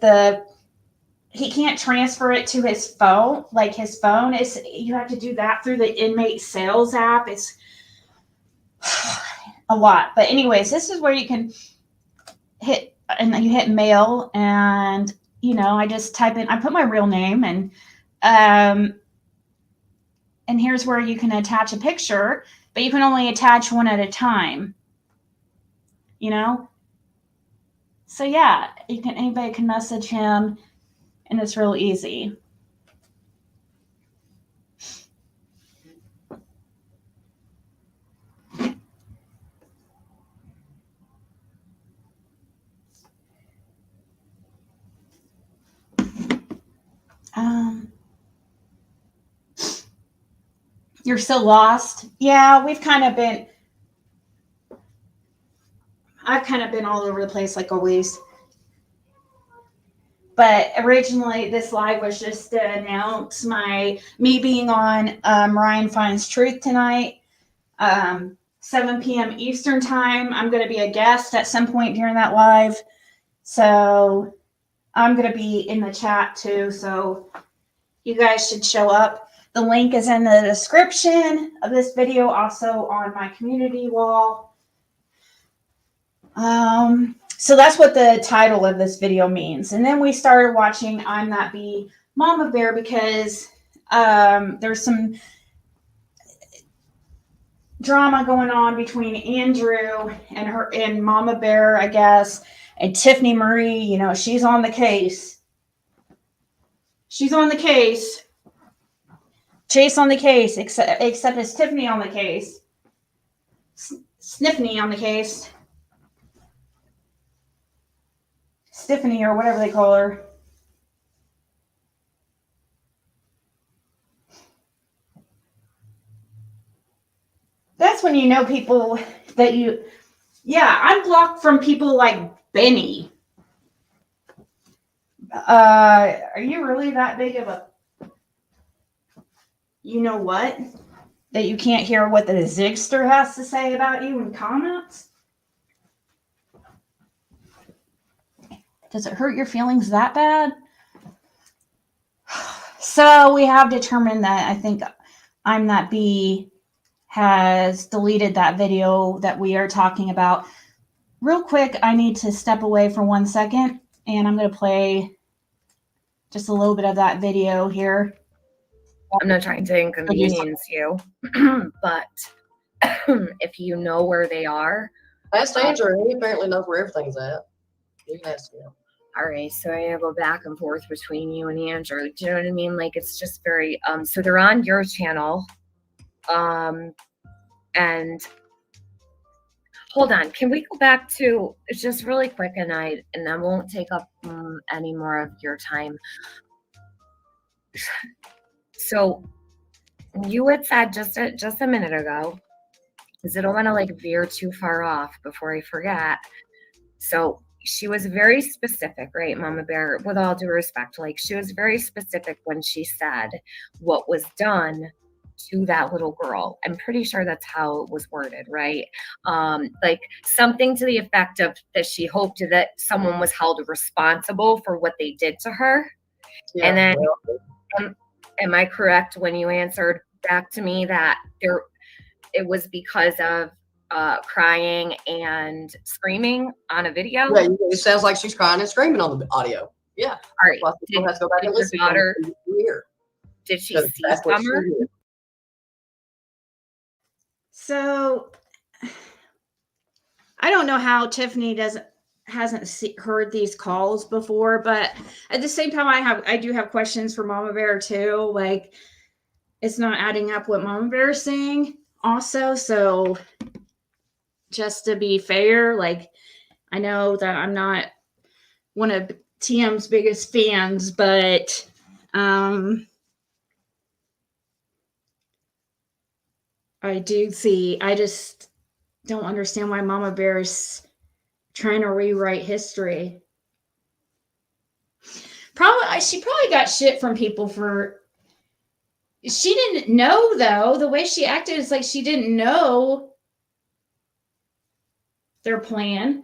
C: he can't transfer it to his phone. Like his phone you have to do that through the inmate sales app. It's a lot. But anyways, this is where you can hit mail, and I just type in, I put my real name, and here's where you can attach a picture, but you can only attach one at a time. So yeah, anybody can message him, and it's real easy. You're so lost. Yeah, I've kind of been all over the place, like always. But originally, this live was just to announce me being on Ryan Finds Truth tonight, 7 p.m. Eastern time. I'm going to be a guest at some point during that live. So I'm going to be in the chat too. So you guys should show up. The link is in the description of this video, also on my community wall. So that's what the title of this video means. And then we started watching I'm That Bee Mama Bear because there's some drama going on between Andrew and Mama Bear, I guess, and Tiffany Marie. She's on the case. She's on the case. Chase on the case, except it's Tiffany on the case. Sniffany on the case. Stephanie, or whatever they call her. That's when you know people that I'm blocked from people like Benny. Are you really that big of a, what? That you can't hear what the Zigster has to say about you in comments? Does it hurt your feelings that bad? So we have determined that I think I'm That Bee has deleted that video that we are talking about. Real quick, I need to step away for 1 second, and I'm going to play just a little bit of that video here.
D: I'm not trying to inconvenience you, but if you know where they are.
E: Ask Andrew. He apparently knows where everything's at. You can ask him.
D: All right, so I go back and forth between you and Andrew. Do you know what I mean? Like, it's just very, so they're on your channel. And hold on, can we go back to just really quick, and I won't take up any more of your time. So you had said just a minute ago, because I don't want to like veer too far off before I forget. So she was very specific, right, Mama Bear, with all due respect, like she was very specific when she said what was done to that little girl. I'm pretty sure that's how it was worded, right? Like something to the effect of that she hoped that someone was held responsible for what they did to her.
E: Yeah,
D: And then,
E: well,
D: am I correct when you answered back to me that it was because of crying and screaming on a video?
E: yeah, it sounds like she's crying and screaming on the audio. Yeah.
D: All right.
E: Well, people have to go back and
D: Did
E: listen
D: your daughter,
E: to them here.
D: did she
E: Because
D: see
E: that's what she
D: Summer?
E: did.
C: So I don't know how Tiffany hasn't heard these calls before, but at the same time, I do have questions for Mama Bear too. Like, it's not adding up what Mama Bear is saying also. So just to be fair, like, I know that I'm not one of TM's biggest fans, but I just don't understand why Mama Bear's trying to rewrite history. She probably got shit from people for. She didn't know, though. The way she acted is like she didn't know their plan.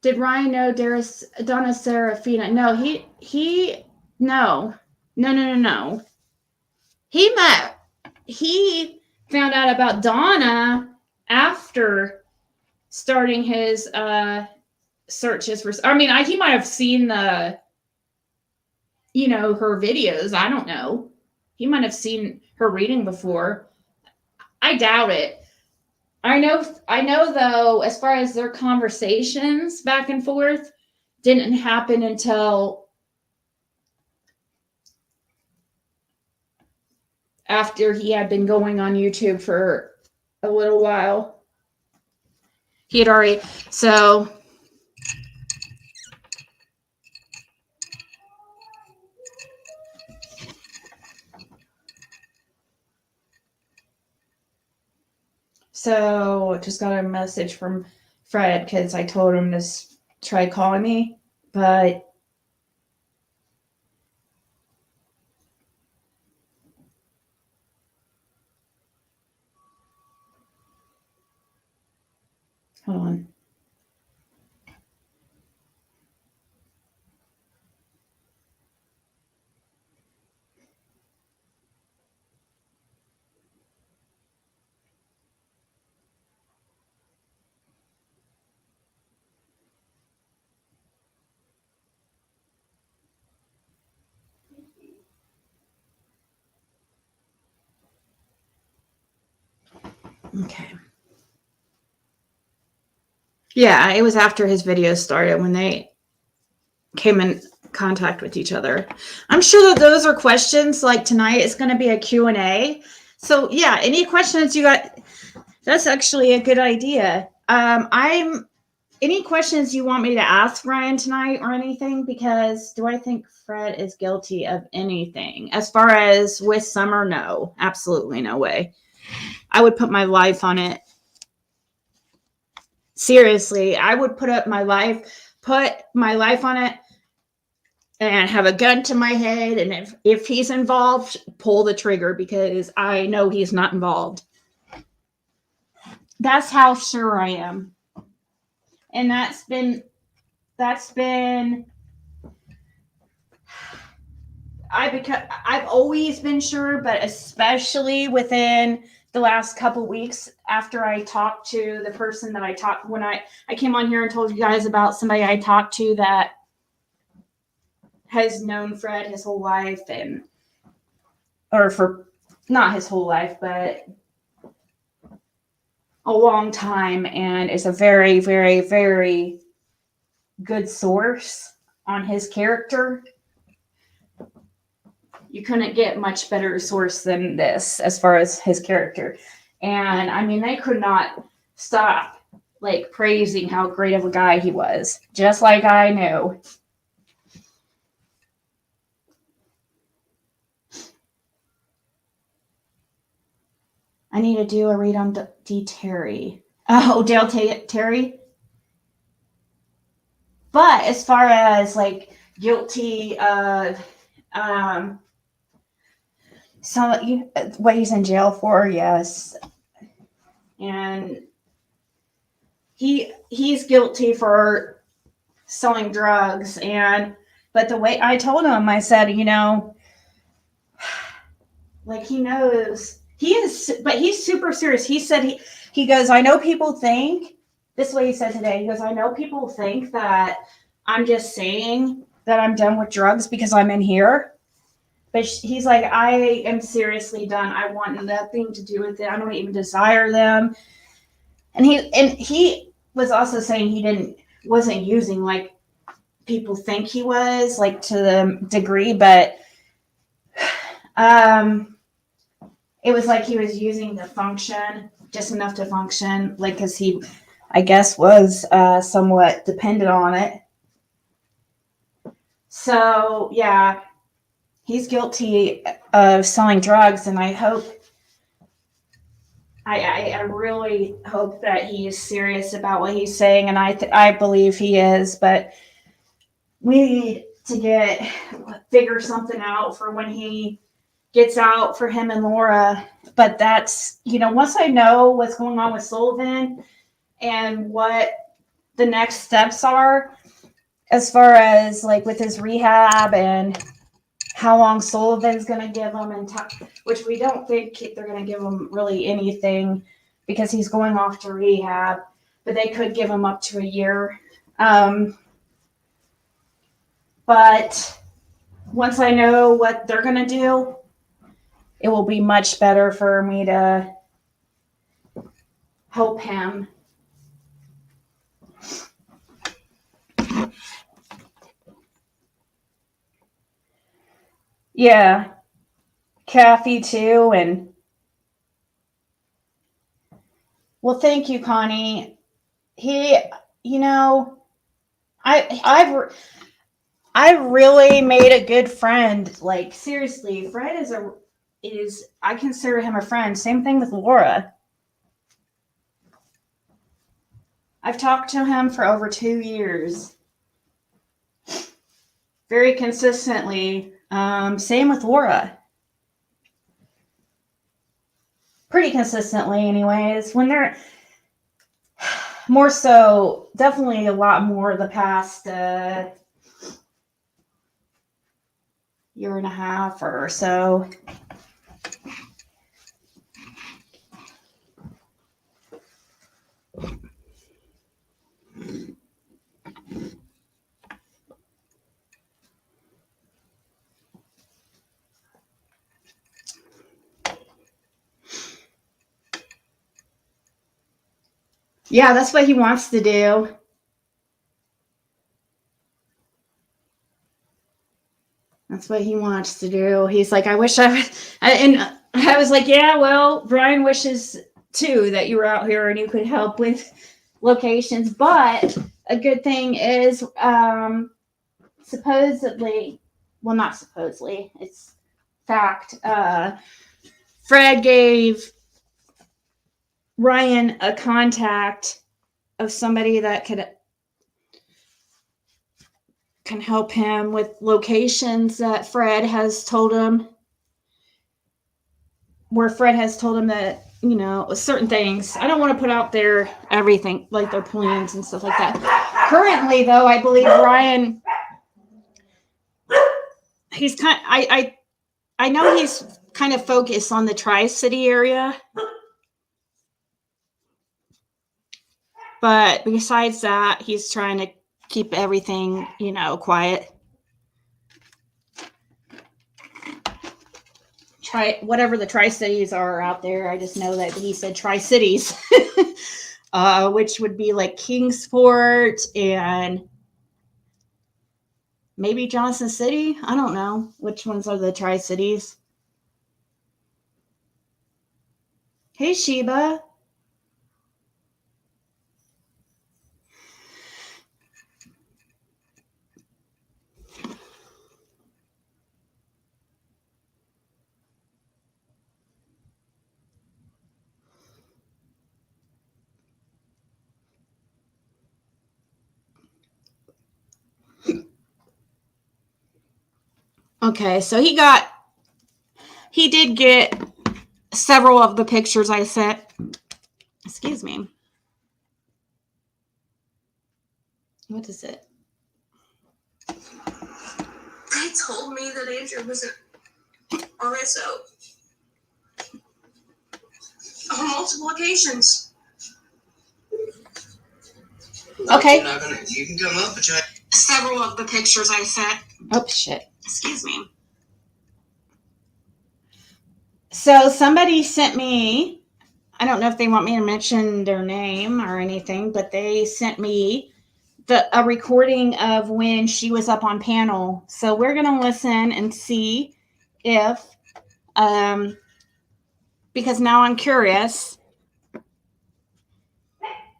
C: Did Ryan know Donna Serafina? No, no. He found out about Donna after starting his searches for. I mean, he might have seen her videos. I don't know. He might have seen her reading before. I doubt it. I know though, as far as their conversations back and forth didn't happen until after he had been going on YouTube for a little while. He had already, so just got a message from Fred because I told him to try calling me, but hold on. Okay. Yeah, it was after his videos started when they came in contact with each other. I'm sure that those are questions like tonight is going to be a Q&A. So yeah, any questions you got, that's actually a good idea. Any questions you want me to ask Ryan tonight or anything? Because do I think Fred is guilty of anything? As far as with Summer, no, absolutely no way. I would put my life on it. Seriously, I would put my life on it and have a gun to my head. And if he's involved, pull the trigger because I know he's not involved. That's how sure I am. And I've always been sure, but especially within the last couple weeks after I talked to the person that I talked when I came on here and told you guys about somebody I talked to that has known Fred his whole life or for not his whole life, but a long time and is a very, very, very good source on his character. You couldn't get much better source than this as far as his character. And I mean, they could not stop like praising how great of a guy he was, just like I knew. I need to do a read on D. Terry. Oh, Dale Terry. But as far as like guilty of what he's in jail for, yes. And he's guilty for selling drugs, but the way I told him, I said, like he knows he is, but he's super serious. He said he goes, I know people think this is what he said today. He goes, I know people think that I'm just saying that I'm done with drugs because I'm in here. But he's like, I am seriously done. I want nothing to do with it. I don't even desire them. And he was also saying he wasn't using like people think he was, like to the degree, but it was like he was using the function, just enough to function, like because he, I guess, was somewhat dependent on it. So yeah, he's guilty of selling drugs, and I hope, I really hope that he is serious about what he's saying, and I believe he is, but we need to figure something out for when he gets out for him and Laura. But that's, once I know what's going on with Sullivan and what the next steps are as far as like with his rehab and how long Sullivan's going to give him, which we don't think they're going to give him really anything because he's going off to rehab, but they could give him up to a year. But once I know what they're going to do, it will be much better for me to help him. Yeah. Kathy too. And well, thank you, Connie. I've really made a good friend. Like seriously, Fred is I consider him a friend. Same thing with Laura. I've talked to him for over 2 years. Very consistently. Same with Laura. Pretty consistently anyways. When they're more so, definitely a lot more the past year and a half or so. Yeah, that's what he wants to do. That's what he wants to do. He's like, I wish and I was like, yeah, well, Brian wishes too that you were out here and you could help with locations. But a good thing is, supposedly, well, not supposedly, it's fact. Fred gave Ryan a contact of somebody that can help him with locations that Fred has told him, where Fred has told him that, certain things. I don't want to put out there everything, like their plans and stuff like that. Currently, though, I believe Ryan, he's I know he's kind of focused on the Tri-City area. But besides that, he's trying to keep everything, quiet. whatever the Tri-Cities are out there. I just know that he said Tri-Cities, which would be like Kingsport and maybe Johnson City. I don't know which ones are the Tri-Cities. Hey, Sheba. Okay, so he did get several of the pictures I sent. Excuse me. What is it?
B: They told me that Andrew was an RSO on multiple occasions.
C: Okay.
B: You can come up, but you
C: Several of the pictures I sent. Oh, shit. Excuse me. So somebody sent me, I don't know if they want me to mention their name or anything, but they sent me a recording of when she was up on panel. So we're going to listen and see if, because now I'm curious,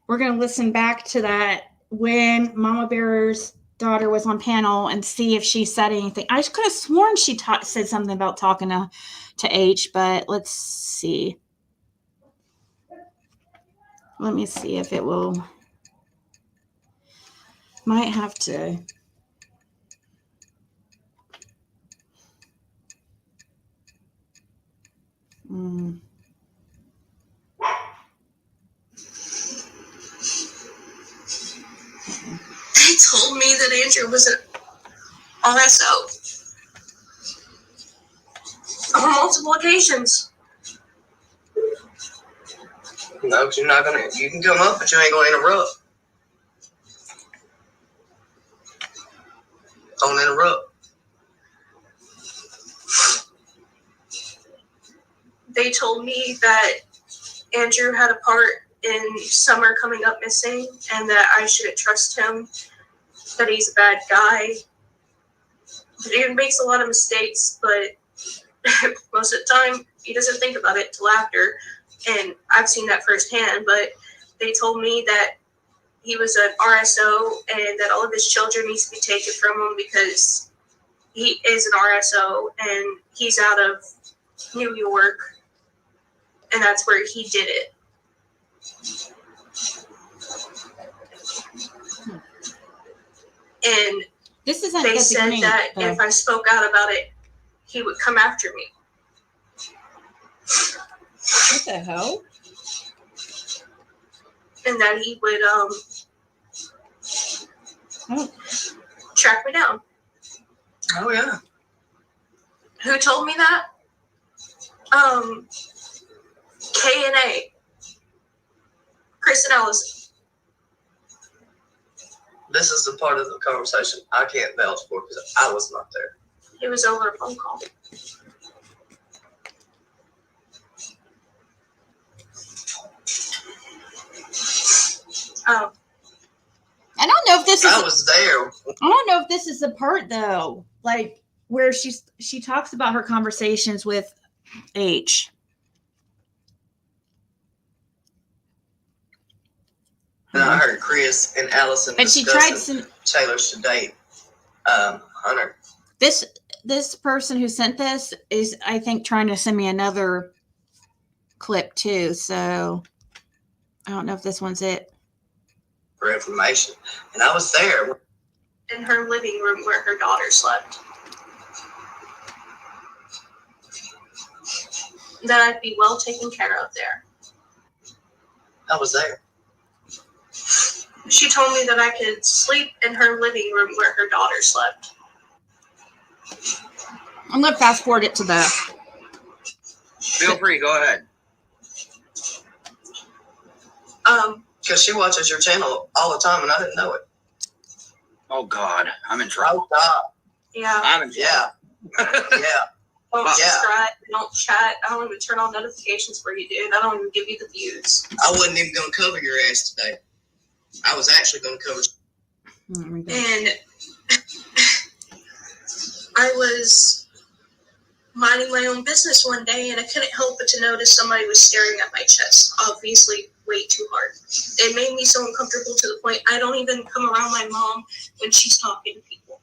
C: we're going to listen back to that when Mama Bear's daughter was on panel and see if she said anything. I could have sworn she said something about talking to H, but let's see. Let me see if it will. Might have to.
B: They told me that Andrew was an RSO on multiple occasions. No, because you're not gonna. You can come up, but you ain't gonna interrupt. Don't interrupt. They told me that Andrew had a part in Summer coming up missing, and that I shouldn't trust him. That he's a bad guy. That he makes a lot of mistakes, but most of the time he doesn't think about it till after. And I've seen that firsthand, but they told me that he was an RSO and that all of his children needs to be taken from him because he is an RSO and he's out of New York, and that's where he did it. And
C: This isn't
B: they
C: the
B: said
C: beginning,
B: that
C: though.
B: if I spoke out about it, he would come after me.
C: What the hell?
B: And that he would
C: Oh.
B: track me down.
E: Oh yeah.
B: Who told me that? K&A. Chris and Allison.
E: This is the part of the conversation I can't vouch for because I was not there.
B: It was over a phone call. Oh,
C: I don't know if this is.
E: I was there.
C: I don't know if this is the part though, like where she talks about her conversations with H.
E: And I heard Chris and Allison
C: And she tried
E: discussing Taylor should date Hunter.
C: This person who sent this is, I think, trying to send me another clip too. So I don't know if this one's it.
E: For information. And I was there.
B: in her living room where her daughter slept. That I'd be well taken care of there.
E: I was there.
B: She told me that I could sleep in her living room where her daughter slept.
C: I'm gonna fast forward it to the.
G: Feel free, go ahead.
E: Because she watches your channel all the time and I didn't know it.
G: Oh God, I'm in trouble.
E: Oh, God.
B: Yeah.
G: I'm in trouble.
E: Yeah. Yeah.
H: don't
G: Yeah.
H: subscribe, I don't chat, I don't even turn on notifications for you, dude. I don't even give you the views.
G: I wasn't even gonna cover your ass today. I was actually gonna cover.
H: And I was minding my own business one day, and I couldn't help but to notice somebody was staring at my chest, obviously way too hard. It made me so uncomfortable to the point I don't even come around my mom when she's talking to people.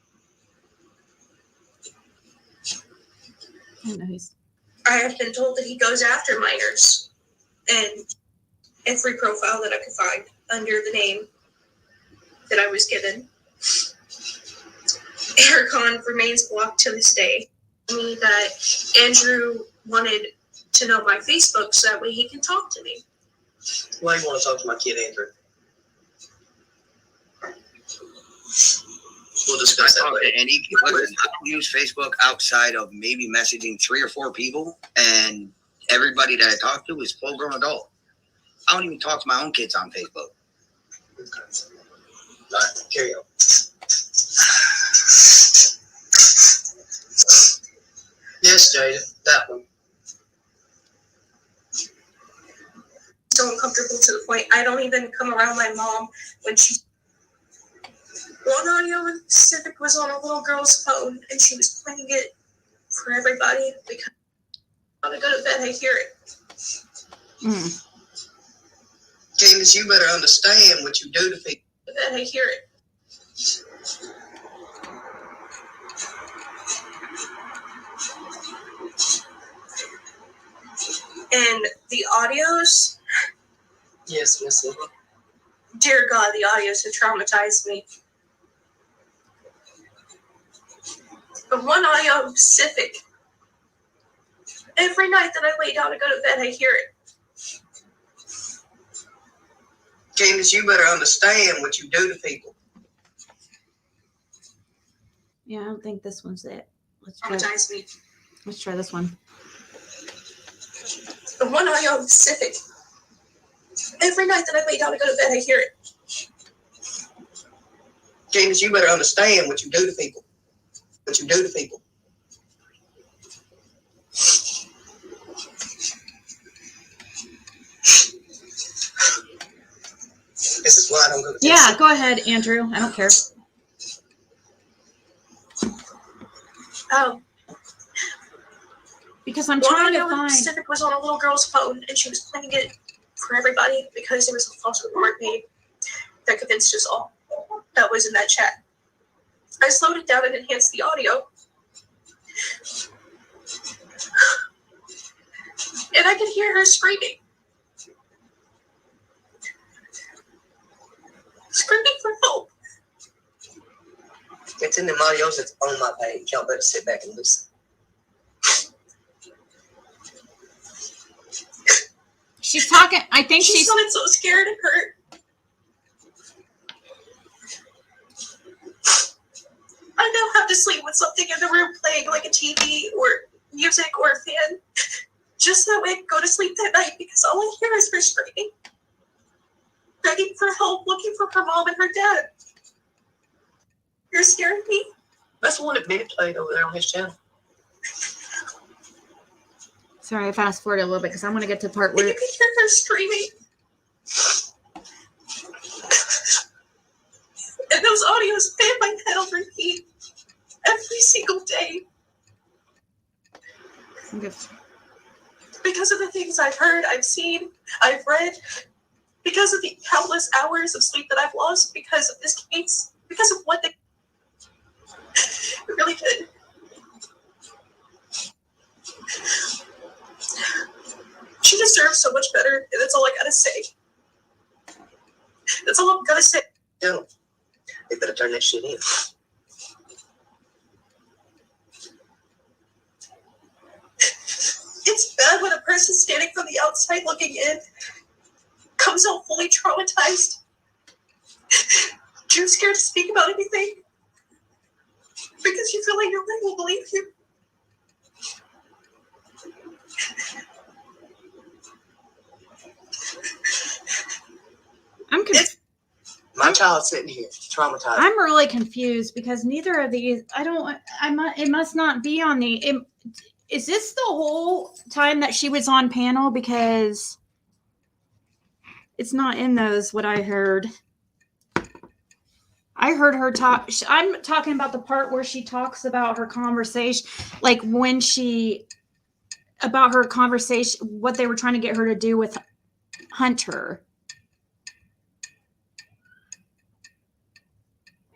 H: I have been told that he goes after minors, and every profile that I could find under the name that I was given, Ericon remains blocked to this day. Me that Andrew wanted to know my Facebook so that way he can talk to me.
G: Why you want to talk to my kid, Andrew? We'll discuss that later.
I: And he listen, I don't use Facebook outside of maybe messaging 3 or 4 people, and everybody that I talk to is full-grown adult. I don't even talk to my own kids on Facebook.
G: Okay. All right, carry on. Yes, Jada, that one.
H: So uncomfortable to the point I don't even come around my mom when she. One audio specific was on a little girl's phone, and she was playing it for everybody because when I go to bed, I hear it.
G: Candace, you better understand what you do to people.
H: Then I hear it. And the audios,
G: Yes, Miss Eva.
H: dear God, the audios have traumatized me. But one audio in Pacific, every night that I lay down to go to bed, I hear it.
G: Candace, you better understand what you do to people.
C: Yeah, I don't think this one's it. Let's
H: Traumatized me.
C: try this one.
H: But one audio in Pacific, every night that I lay down to go to bed, I hear it.
G: Candace, you better understand what you do to people. What you do to people. This is why I don't go to
C: Yeah, go ahead, Andrew. I don't care.
H: Oh,
C: Because I'm
H: one
C: trying to
H: audio in
C: find.
H: Pacific was on a little girl's phone, and she was playing it for everybody because there was a false report made that convinced us all that was in that chat. I slowed it down and enhanced the audio. And I could hear her screaming. Screaming for help.
G: It's in the audios. It's on my page. Y'all better sit back and listen.
C: She's talking. I think
H: She
C: she's.
H: sounded so scared and hurt. I now have to sleep with something in the room playing like a TV or music or a fan. Just that way I can go to sleep that night because all I hear is her screaming. Begging for help, looking for her mom and her dad. You're scaring me.
G: That's the one that Benny played over there on his channel.
C: Sorry, I fast forwarded a little bit because I want to get to the part
H: And
C: where.
H: you can hear her screaming. And those audios play in my head on repeat every single day. Because of the things I've heard, I've seen, I've read, because of the countless hours of sleep that I've lost because of this case, because of what they really did. She deserves so much better, and that's all I gotta say. That's all I'm gonna say.
G: Tell them. They better turn that shit in.
H: It's bad when a person standing from the outside looking in comes out fully traumatized. You're scared to speak about anything because you feel like nobody will believe you.
C: I'm confused.
G: My child's sitting here, traumatized.
C: I'm really confused because neither of these. I don't. I must. It must not be on the. is this the whole time that she was on panel? Because it's not in those, what I heard. I heard her talk. I'm talking about the part where she talks about her conversation, like when she, about her conversation, what they were trying to get her to do with Hunter.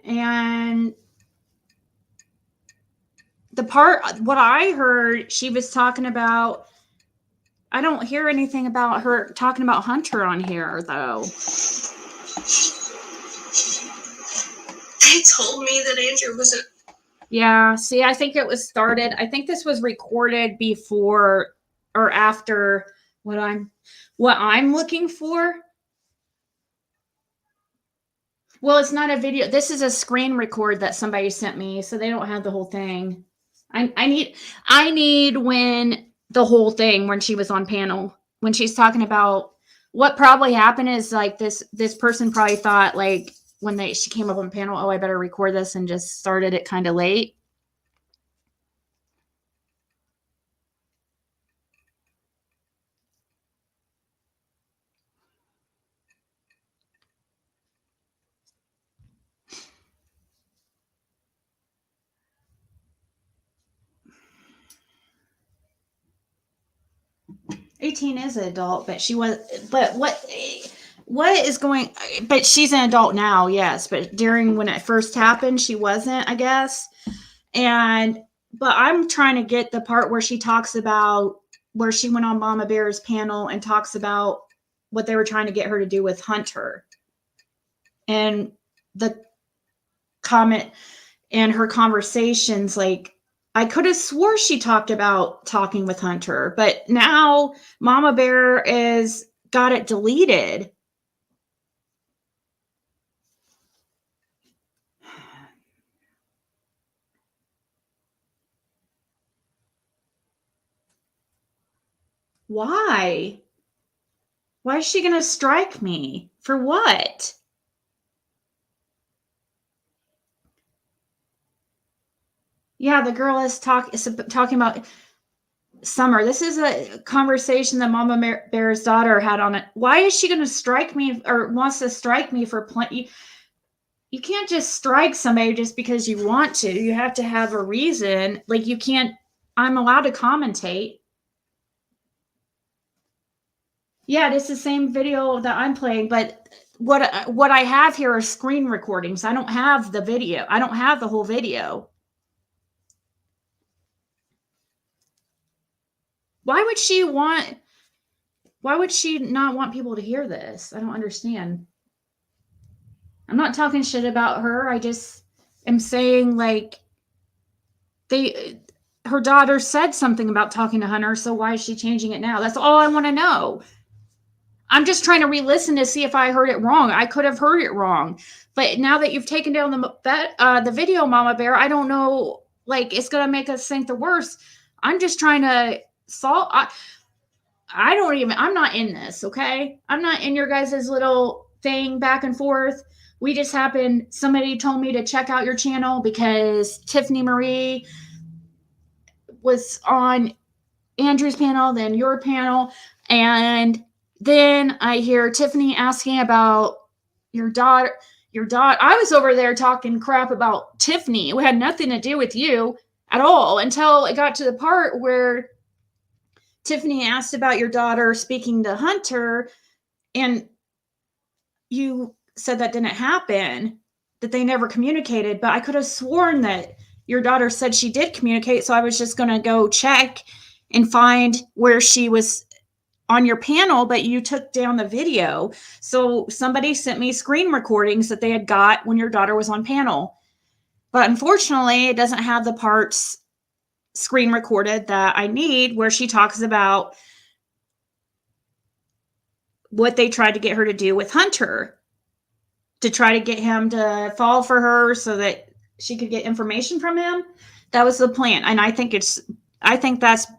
C: And the part, what I heard, she was talking about, I don't hear anything about her talking about Hunter on here, though.
H: They told me that Andrew wasn't.
C: Yeah, see, I think it was started. I think this was recorded before or after what I'm looking for. Well, it's not a video. This is a screen record that somebody sent me, so they don't have the whole thing. I need when the whole thing, when she was on panel, when she's talking about what probably happened is like this person probably thought, like, when she came up on panel, oh, I better record this, and just started it kind of late. "18 is an adult, but she was, but what is going, but she's an adult now, yes, but during when it first happened, she wasn't, I guess. But I'm trying to get the part where she talks about where she went on Mama Bear's panel and talks about what they were trying to get her to do with Hunter. And the comment and her conversations, like, I could have swore she talked about talking with Hunter, but now Mama Bear is got it deleted. Why? Why is she going to strike me? For what? Yeah, the girl is talking about Summer. This is a conversation that Mama Bear's daughter had on it. Why is she going to strike me or wants to strike me for plenty? You can't just strike somebody just because you want to. You have to have a reason. Like, you can't, I'm allowed to commentate. Yeah, it's the same video that I'm playing, but what I have here are screen recordings. I don't have the video. I don't have the whole video. Why would she not want people to hear this? I don't understand. I'm not talking shit about her. I just am saying, like, her daughter said something about talking to Hunter, so why is she changing it now? That's all I want to know. I'm just trying to re-listen to see if I heard it wrong. I could have heard it wrong. But now that you've taken down the video, Mama Bear, I don't know, like, it's going to make us think the worst. I'm just trying to solve. I'm not in this, okay? I'm not in your guys' little thing back and forth. We just happened, somebody told me to check out your channel because Tiffany Marie was on Andrew's panel, then your panel, and then I hear Tiffany asking about your daughter. I was over there talking crap about Tiffany. It had nothing to do with you at all until it got to the part where Tiffany asked about your daughter speaking to Hunter, and you said that didn't happen, that they never communicated, but I could have sworn that your daughter said she did communicate, so I was just going to go check and find where she was on your panel, but you took down the video. So somebody sent me screen recordings that they had got when your daughter was on panel. But unfortunately, it doesn't have the parts screen recorded that I need where she talks about what they tried to get her to do with Hunter, to try to get him to fall for her so that she could get information from him. That was the plan. And I think that's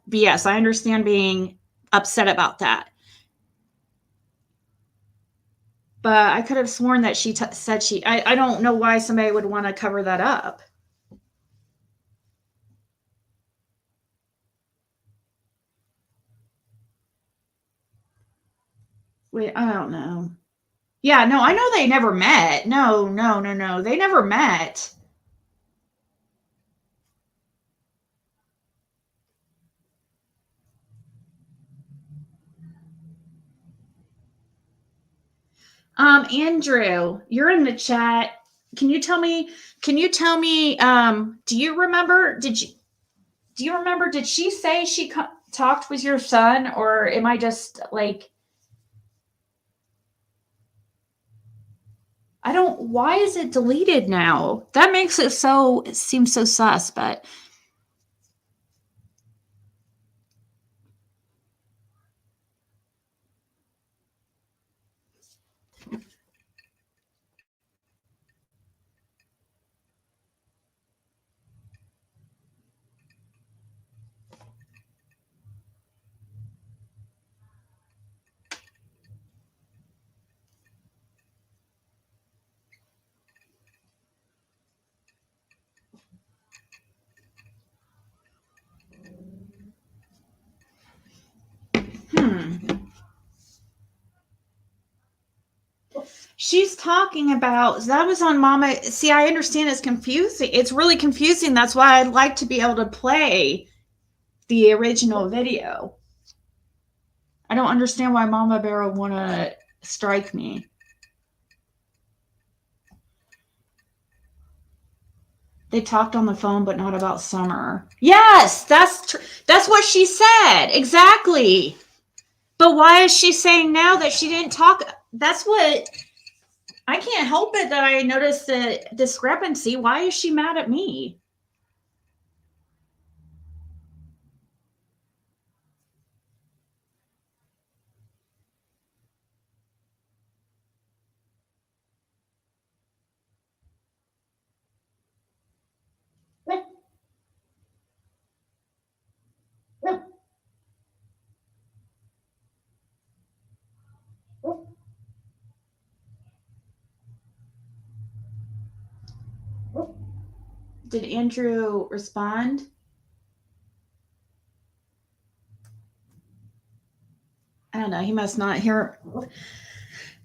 C: BS. I understand being upset about that. But I could have sworn that she said I don't know why somebody would want to cover that up. Wait, I don't know. Yeah, no, I know they never met. No. They never met. Andrew, you're in the chat. Can you tell me, do you remember, did she say she talked with your son, or am I just like, why is it deleted now? That makes it seems so sus, but. She's talking about, that was on Mama. See, I understand it's confusing. It's really confusing. That's why I'd like to be able to play the original video. I don't understand why Mama Bear would want to strike me. They talked on the phone, but not about Summer. Yes, that's what she said. Exactly. But why is she saying now that she didn't talk? That's what, I can't help it that I noticed the discrepancy. Why is she mad at me? Did Andrew respond? I don't know. He must not hear.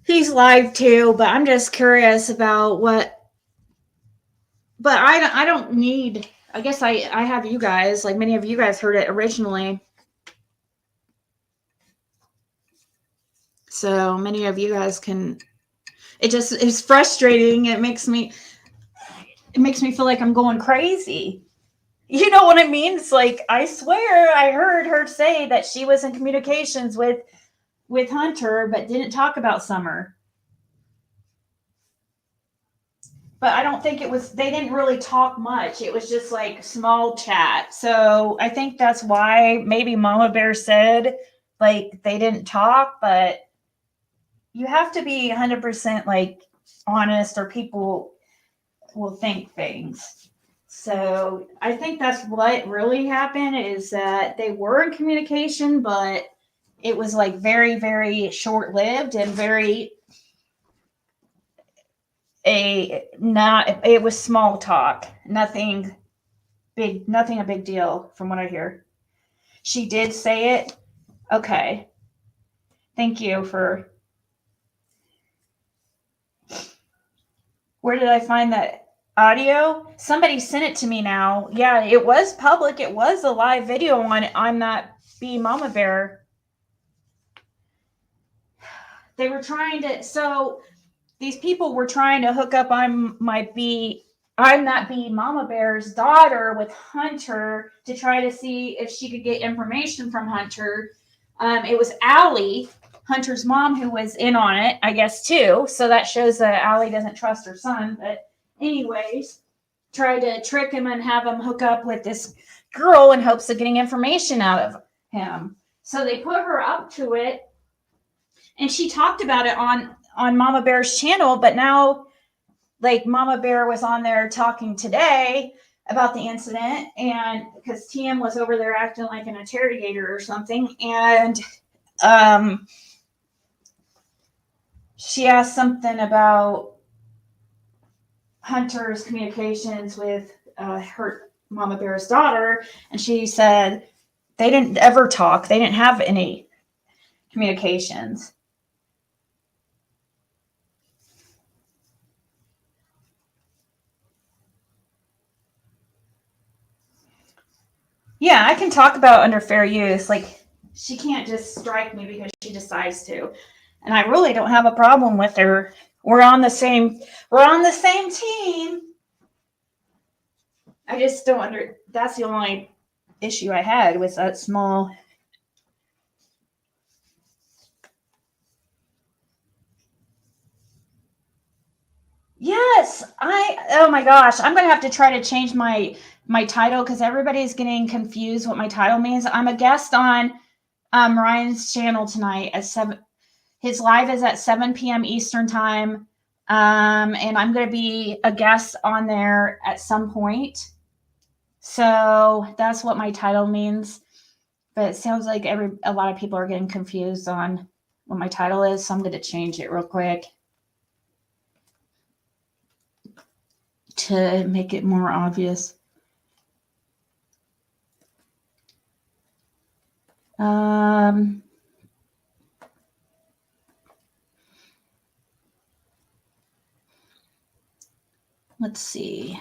C: He's live too, but I'm just curious about what. But I don't need. I guess I have you guys. Like many of you guys heard it originally. So many of you guys can. It just is frustrating. It makes me feel like I'm going crazy. You know what I mean? It's like, I swear I heard her say that she was in communications with Hunter, but didn't talk about Summer. But I don't think they didn't really talk much. It was just like small chat. So I think that's why maybe Mama Bear said like they didn't talk, but you have to be 100% like honest or people will think things. So I think that's what really happened, is that they were in communication, but it was like very, very short-lived and it was small talk. Nothing a big deal from what I hear. She did say it. Okay. Thank you for. Where did I find that audio? Somebody sent it to me now. Yeah, it was public. It was a live video on I'm That Bee Mama Bear. They were trying to, so these people were trying to hook up I'm That Bee Mama Bear's daughter with Hunter to try to see if she could get information from Hunter. It was Allie, Hunter's mom, who was in on it, I guess, too. So that shows that Allie doesn't trust her son. But anyways, tried to trick him and have him hook up with this girl in hopes of getting information out of him. So they put her up to it, and she talked about it on Mama Bear's channel. But now, like, Mama Bear was on there talking today about the incident, and because TM was over there acting like an interrogator or something, and she asked something about Hunter's communications with her Mama Bear's daughter, and she said they didn't ever talk. They didn't have any communications. Yeah, I can talk about under fair use. Like, she can't just strike me because she decides to. And I really don't have a problem with her. We're on the same team. I just don't that's the only issue I had with that small. Yes, oh my gosh, I'm gonna have to try to change my title because everybody's getting confused what my title means. I'm a guest on Ryan's channel tonight at 7. His live is at 7 p.m. Eastern time. And I'm gonna be a guest on there at some point. So that's what my title means. But it sounds like a lot of people are getting confused on what my title is, so I'm gonna change it real quick to make it more obvious. Let's see.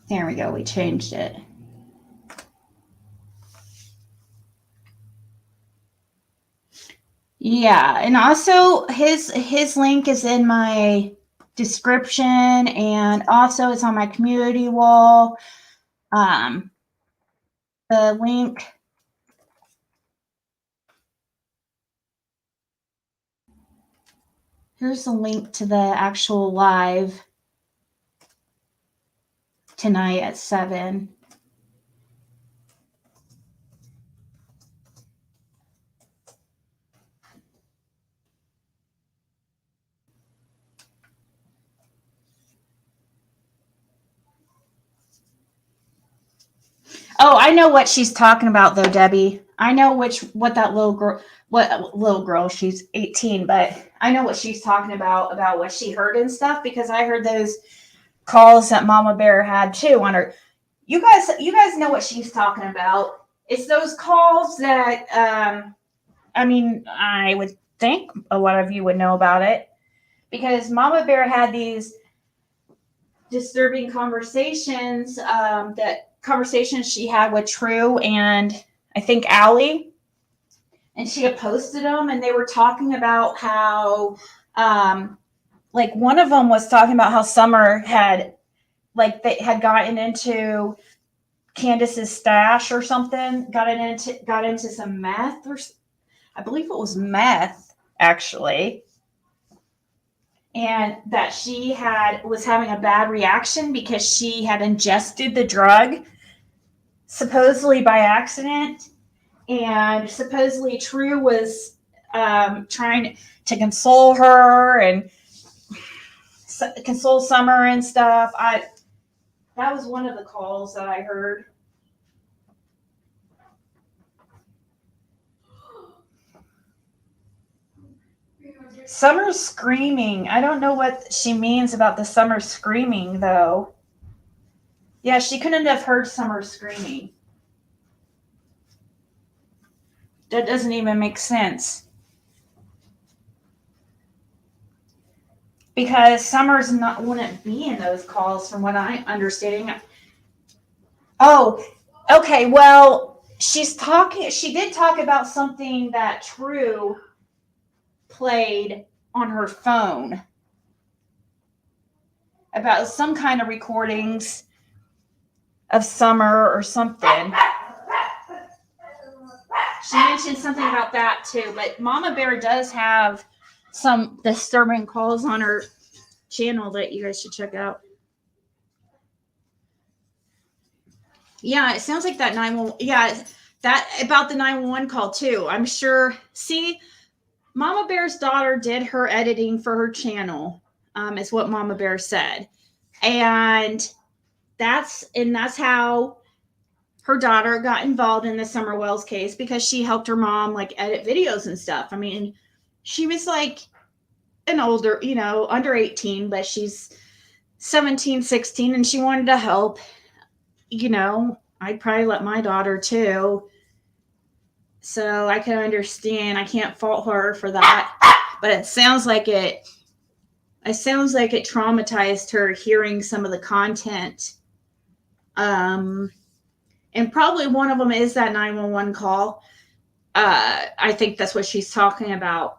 C: There we go. We changed it. Yeah, and also his link is in my description, and also it's on my community wall. The link. Here's the link to the actual live tonight at 7. Oh, I know what she's talking about though, Debbie. I know what little girl, she's 18, but I know what she's talking about what she heard and stuff, because I heard those calls that Mama Bear had too on her. You guys know what she's talking about. It's those calls that I mean, I would think a lot of you would know about it, because Mama Bear had these disturbing conversations, conversations she had with True and I think Allie, and she had posted them, and they were talking about how like one of them was talking about how Summer had they had gotten into Candace's stash or something, got into some meth, or I believe it was meth actually, and that she was having a bad reaction because she had ingested the drug supposedly by accident, and supposedly True was trying to console her and console Summer and stuff. That was one of the calls that I heard. Summer screaming. I don't know what she means about the Summer screaming, though. Yeah, she couldn't have heard Summer screaming. That doesn't even make sense. Because Summer's wouldn't be in those calls from what I'm understanding. Oh, okay. Well, she did talk about something that True played on her phone about some kind of recordings of Summer or something. She mentioned something about that too, but Mama Bear does have some disturbing calls on her channel that you guys should check out. Yeah, it sounds like that 911. Yeah, that about the 911 call too. I'm sure. See, Mama Bear's daughter did her editing for her channel, is what Mama Bear said, and that's how her daughter got involved in the Summer Wells case, because she helped her mom edit videos and stuff. I mean, she was an older, under 18, but she's 17, 16, and she wanted to help. I'd probably let my daughter too. So I can understand. I can't fault her for that. But it sounds like it traumatized her hearing some of the content. And probably one of them is that 911 call. I think that's what she's talking about.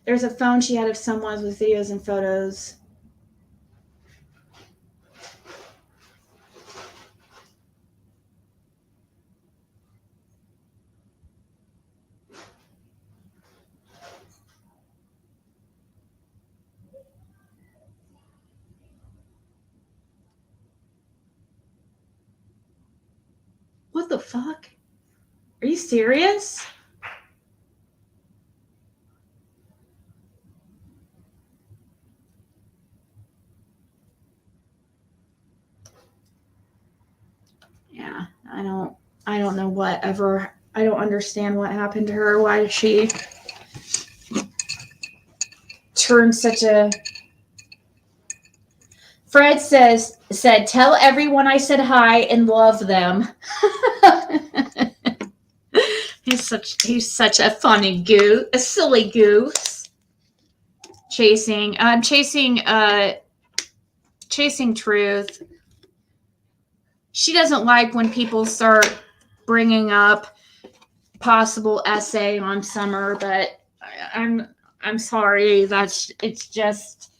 C: There's a phone she had of someone's with videos and photos. What the fuck? Are you serious? Yeah, I don't know whatever. I don't understand what happened to her. Why did she turn such a... Fred said, tell everyone I said hi and love them. He's such a funny goose, a silly goose. Chasing truth. She doesn't like when people start bringing up possible essay on Summer, but I'm sorry. It's just,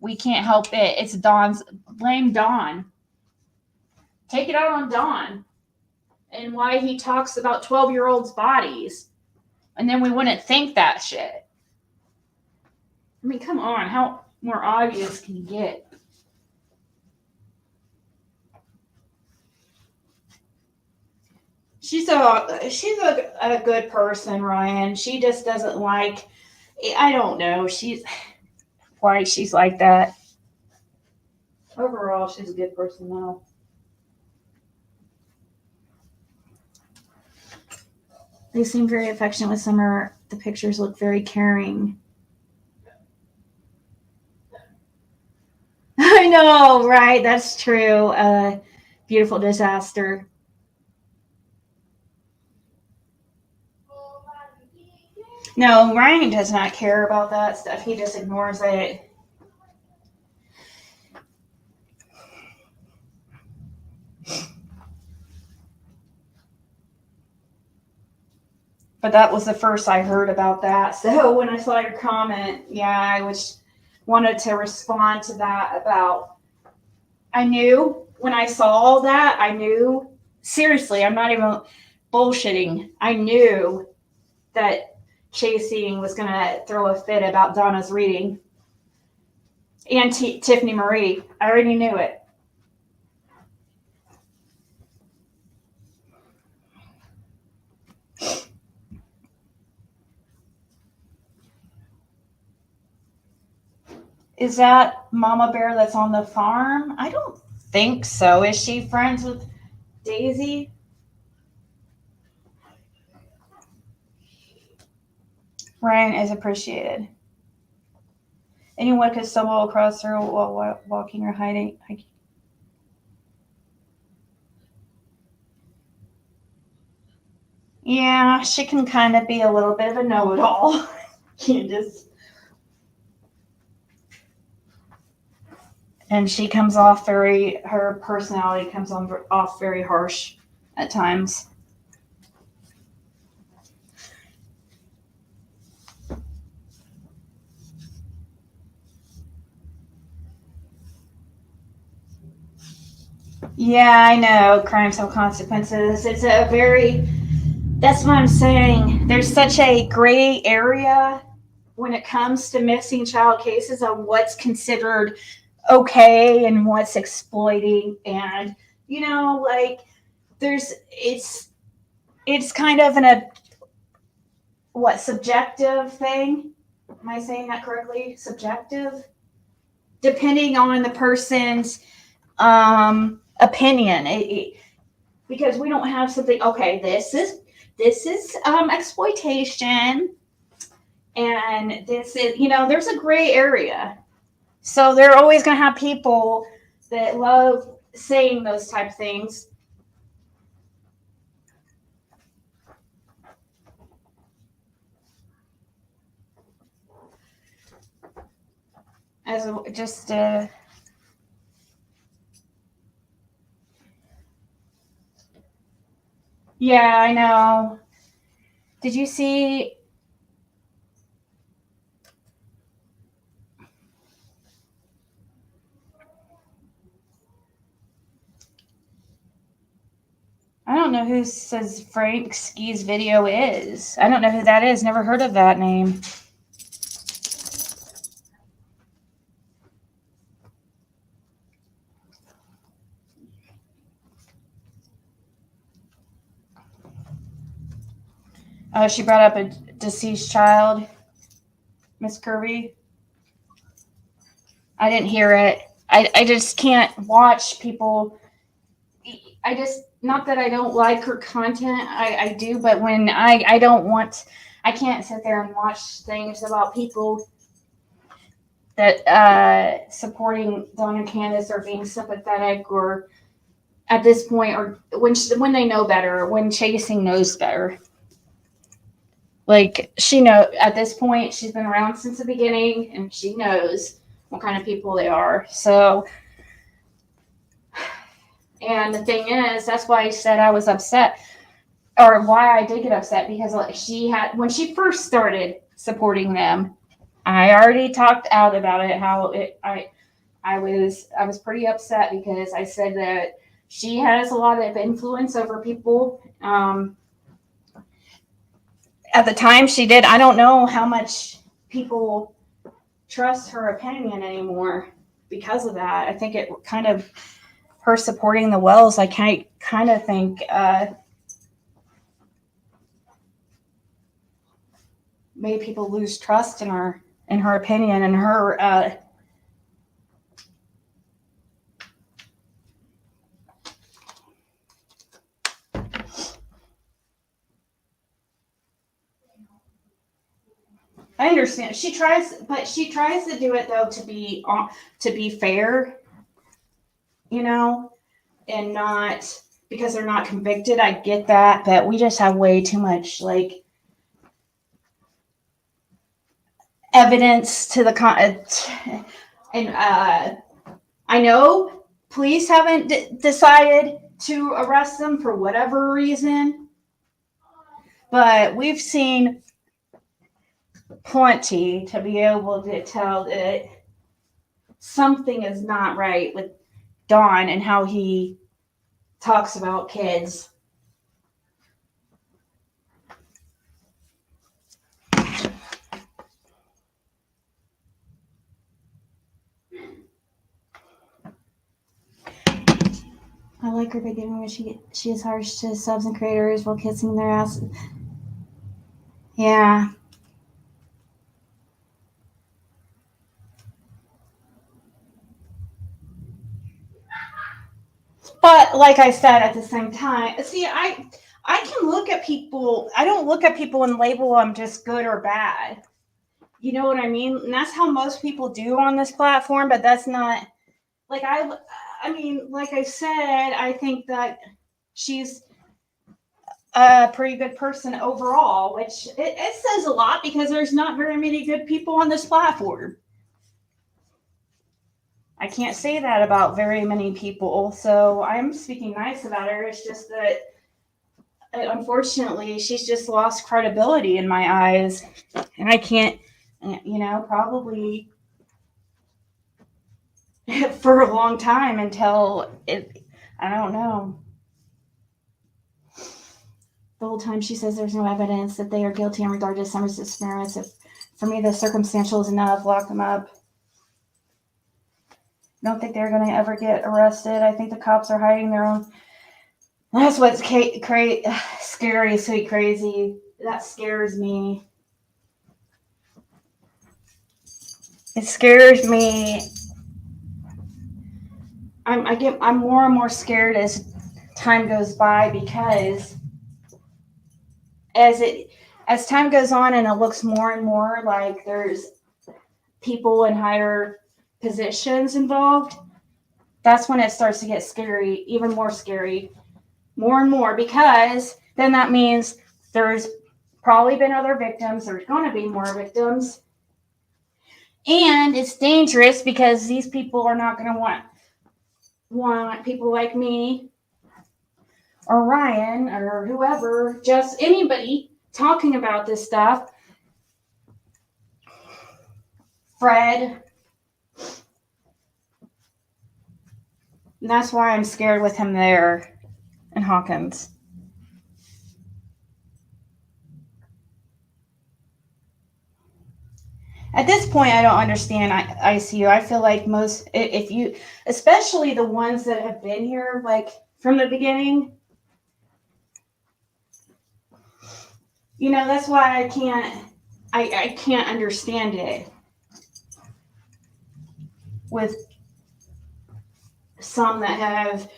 C: we can't help it. It's Dawn's. Blame Dawn. Take it out on Dawn. And why he talks about 12-year-olds' bodies. And then we wouldn't think that shit. I mean, come on. How more obvious can you get? She's a good person, Ryan. She just doesn't like, I don't know. Why she's like that. Overall, she's a good person though. They seem very affectionate with Summer. The pictures look very caring. I know, right? That's true. Beautiful disaster. No, Ryan does not care about that stuff. He just ignores it. But that was the first I heard about that. So when I saw your comment, yeah, I wanted to respond to that about, I knew when I saw all that, I knew, seriously, I'm not even bullshitting. I knew that Chasing was going to throw a fit about Donna's reading. And Tiffany Marie. I already knew it. Is that Mama Bear that's on the farm? I don't think so. Is she friends with Daisy? Ryan is appreciated. Anyone could stumble across her while walking or hiding. Yeah, she can kind of be a little bit of a know-it-all. And she comes off her personality comes off very harsh at times. Yeah, I know. Crimes have consequences. That's what I'm saying. There's such a gray area when it comes to missing child cases on what's considered okay and what's exploiting. And, it's kind of subjective thing? Am I saying that correctly? Subjective? Depending on the person's opinion. because we don't have something. Okay, this is exploitation, and this is, there's a gray area. So they're always going to have people that love saying those type of things. As just yeah, I know. Did you see? I don't know who says Frank Ski's video is. I don't know who that is. Never heard of that name. Oh, she brought up a deceased child, Miss Kirby. I didn't hear it. I just can't watch people. I just, not that I don't like her content. I do, but when I don't want, I can't sit there and watch things about people that supporting Donna Candace or being sympathetic, or at this point, or when they know better, when Chasing knows better. Like, at this point, she's been around since the beginning, and she knows what kind of people they are. So, and the thing is, that's why I said I was upset, or why I did get upset, because when she first started supporting them, I already talked out about it, I was pretty upset, because I said that she has a lot of influence over people. At the time she did, I don't know how much people trust her opinion anymore because of that. I think it kind of, her supporting the Wells, I kind of think made people lose trust in her opinion and her I understand. She tries to do it though to be fair, and not because they're not convicted. I get that, but we just have way too much like evidence to the and I know police haven't decided to arrest them for whatever reason, but we've seen plenty to be able to tell that something is not right with Don and how he talks about kids. I like her beginning when she is harsh to subs and creators while kissing their asses. Yeah. But like I said, at the same time, see, I can look at people. I don't look at people and label them just good or bad. You know what I mean? And that's how most people do on this platform. But that's not like I mean, like I said, I think that she's a pretty good person overall, which it says a lot because there's not very many good people on this platform. I can't say that about very many people, so I'm speaking nice about her. It's just that, unfortunately, she's just lost credibility in my eyes, and I can't, probably for a long time until I don't know. The whole time she says there's no evidence that they are guilty in regard to Summers' disappearance. If for me the circumstantial is enough, lock them up. I don't think they're going to ever get arrested. I think the cops are hiding their own. That's what's scary, sweet, crazy. That scares me. It scares me. I'm more and more scared as time goes by, because as time goes on and it looks more and more like there's people in higher positions involved, that's when it starts to get scary, even more scary, more and more, because then that means there's probably been other victims, there's going to be more victims, and it's dangerous because these people are not going to want people like me or Ryan or whoever, just anybody talking about this stuff. Fred. And that's why I'm scared with him there in Hawkins. At this point, I don't understand ICU. I feel like most, if you, especially the ones that have been here, like from the beginning, you know, that's why I can't understand it with some that have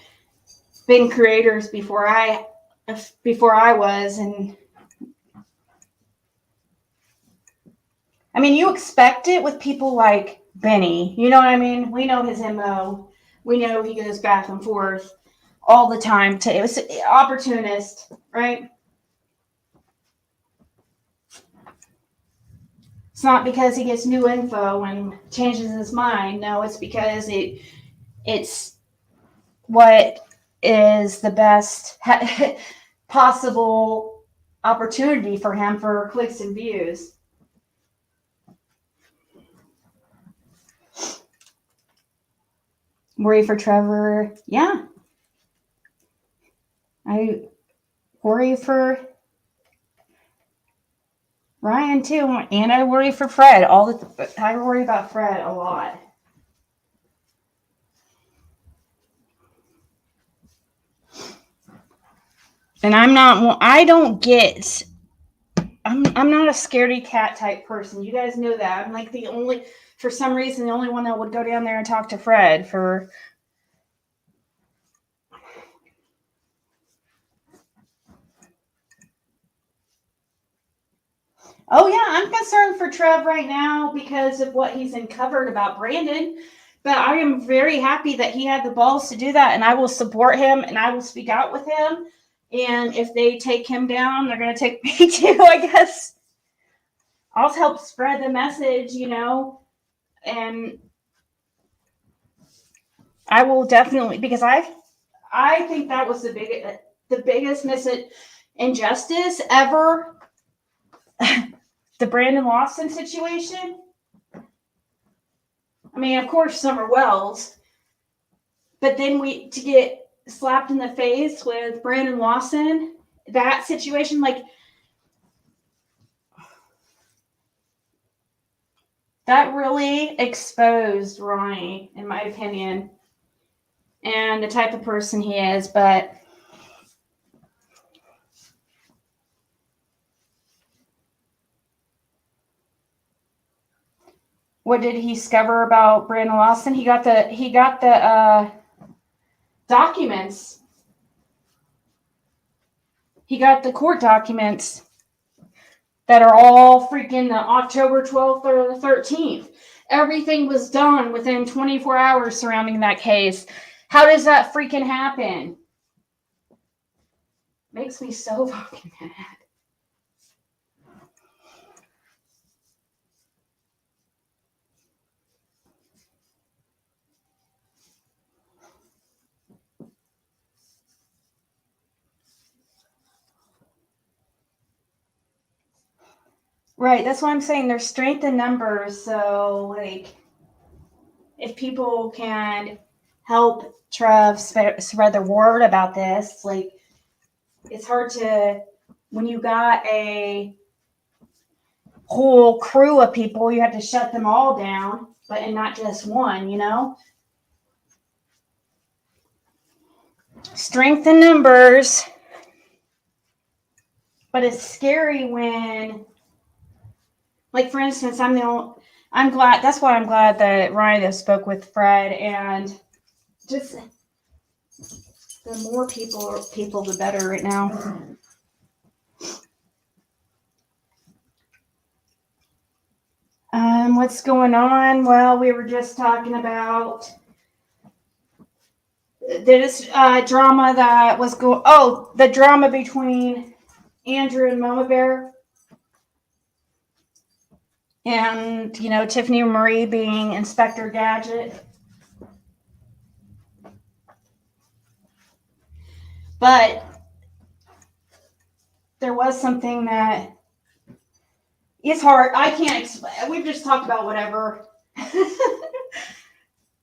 C: been creators before I was. And I mean, you expect it with people like Benny. You know what I mean? We know his MO. We know he goes back and forth all the time. It was opportunist, right? It's not because he gets new info and changes his mind. No, it's because it's what is the best possible opportunity for him for clicks and views. Worry for Trevor. Yeah. I worry for Ryan too, and I worry for Fred. I worry about Fred a lot. And I'm not not a scaredy cat type person. You guys know that. I'm like for some reason, the only one that would go down there and talk to Fred for. Oh yeah, I'm concerned for Trev right now because of what he's uncovered about Brandon. But I am very happy that he had the balls to do that, and I will support him and I will speak out with him. And if they take him down, they're going to take me too, I guess. I'll help spread the message, you know, and I will definitely, because I think that was the biggest injustice ever. The Brandon Lawson situation. I mean, of course, Summer Wells, but then to get slapped in the face with Brandon Lawson, that situation, like, that really exposed Ronnie, in my opinion, and the type of person he is. But what did he discover about Brandon Lawson? He got the documents. He got the court documents that are all freaking the October 12th or the 13th. Everything was done within 24 hours surrounding that case. How does that freaking happen? Makes me so fucking mad. Right, that's what I'm saying. There's strength in numbers. So, like, if people can help Trev spread the word about this, like, it's hard to, when you got a whole crew of people, you have to shut them all down, and not just one, you know? Strength in numbers. But it's scary when, like, for instance, I'm glad, that's why I'm glad that Ryan spoke with Fred, and just The more people, the better right now. What's going on? Well, we were just talking about this drama that was the drama between Andrew and Mama Bear. And, Tiffany Marie being Inspector Gadget. But there was something that is hard. I can't explain. We've just talked about whatever.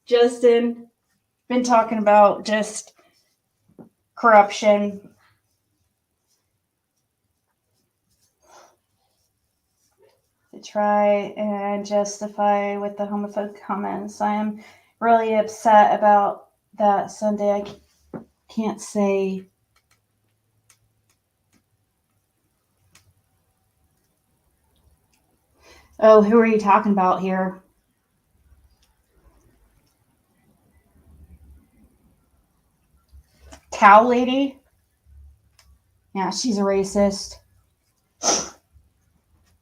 C: Justin been talking about just corruption. To try and justify with the homophobic comments. I am really upset about that Sunday. I can't say. Oh, who are you talking about here? Cow lady? Yeah, she's a racist.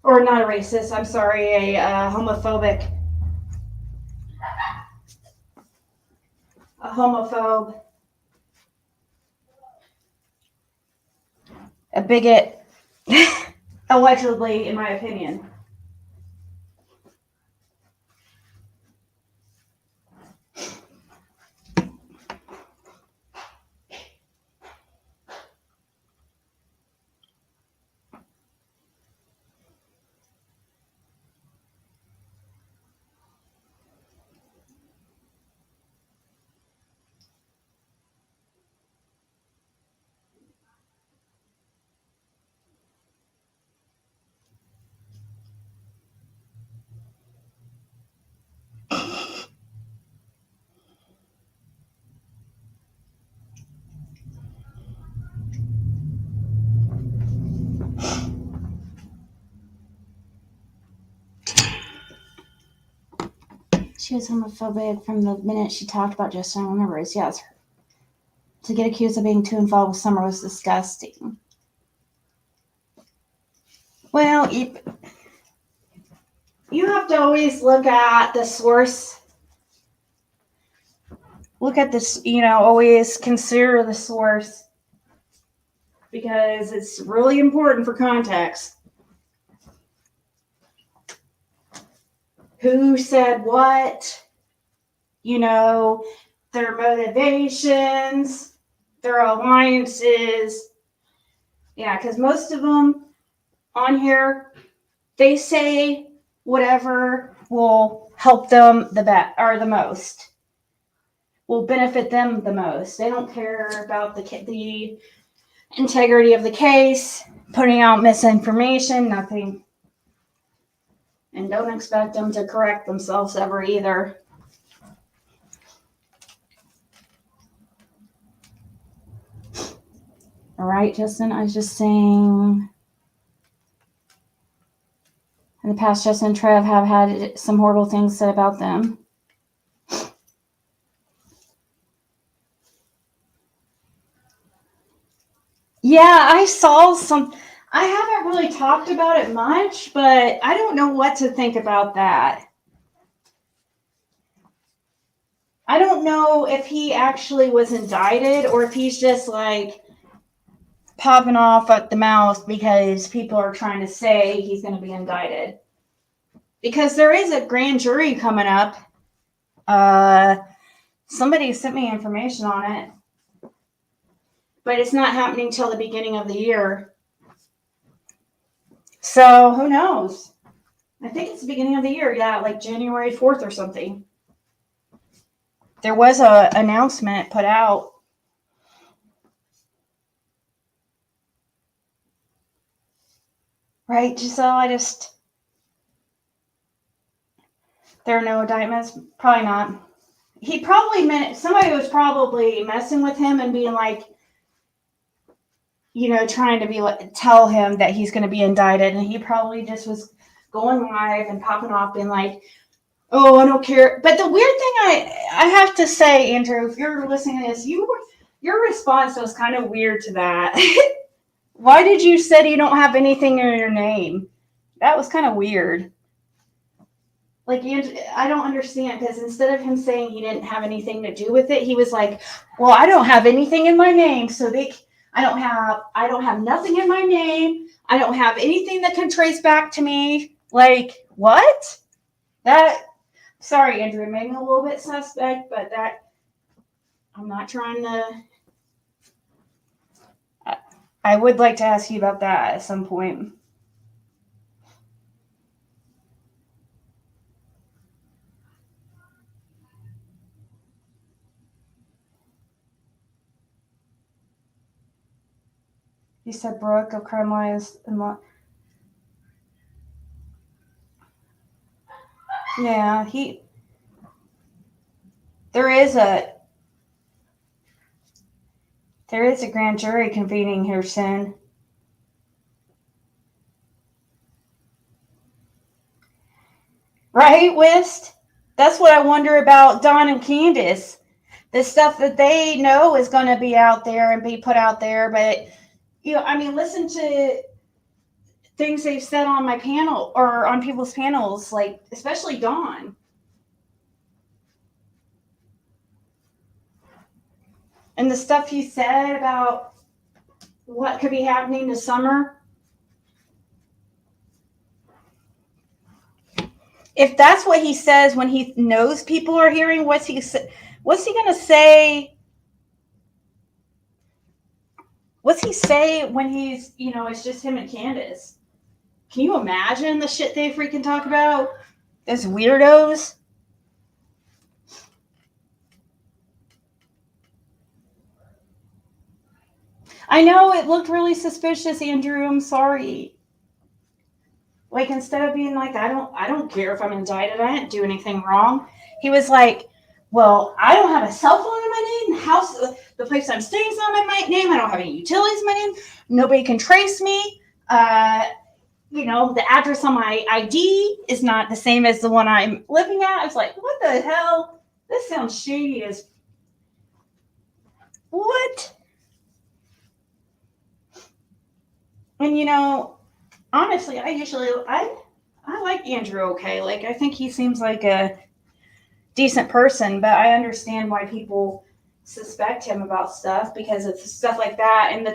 C: Or not a racist, I'm sorry, a homophobic. A homophobe. A bigot. Allegedly, in my opinion. She was homophobic from the minute she talked about Justin Rivers. Yes. To get accused of being too involved with Summer was disgusting. Well, you have to always look at the source. Look at this, always consider the source. Because it's really important for context. Who said what? Their motivations, their alliances. Yeah, because most of them on here, they say whatever will help them the most. Will benefit them the most. They don't care about the integrity of the case, putting out misinformation, nothing. And don't expect them to correct themselves ever either. All right, Justin, I was just saying, in the past, Justin and Trev have had some horrible things said about them. Yeah, I saw some. I haven't really talked about it much, but I don't know what to think about that. I don't know if he actually was indicted or if he's just like popping off at the mouth because people are trying to say he's going to be indicted. Because there is a grand jury coming up. Somebody sent me information on it. But it's not happening till the beginning of the year. So who knows? I think it's the beginning of the year. Yeah, like January 4th or something. There was an announcement put out. Right, Giselle? There are no indictments? Probably not. He probably somebody was probably messing with him and being like, trying to tell him that he's going to be indicted. And he probably just was going live and popping off being like, oh, I don't care. But the weird thing I have to say, Andrew, if you're listening to this, you Your response was kind of weird to that. Why did you say you don't have anything in your name? That was kind of weird. Like, I don't understand, because instead of him saying he didn't have anything to do with it, he was like, well, I don't have anything in my name, so I don't have nothing in my name. I don't have anything that can trace back to me. Like, what? Sorry, Andrew, it made me a little bit suspect, but I'm not trying to. I would like to ask you about that at some point. You said Brooke of Crime Lies and yeah, there is a grand jury convening here soon. Right, Wist? That's what I wonder about Don and Candace. The stuff that they know is going to be out there and be put out there, but listen to things they've said on my panel or on people's panels, like especially Dawn. And the stuff he said about what could be happening this summer. If that's what he says when he knows people are hearing, what's he going to say? What's he say when he's, it's just him and Candace? Can you imagine the shit they freaking talk about? Those weirdos. I know it looked really suspicious, Andrew. I'm sorry. Like, instead of being like, I don't care if I'm indicted, I didn't do anything wrong. He was like, well, I don't have a cell phone in my name. The house, the place I'm staying is not in my name. I don't have any utilities in my name. Nobody can trace me. The address on my ID is not the same as the one I'm living at. I was like, what the hell? This sounds shady as what? And honestly, I like Andrew okay. Like, I think he seems like a decent person, but I understand why people suspect him about stuff because of stuff like that. And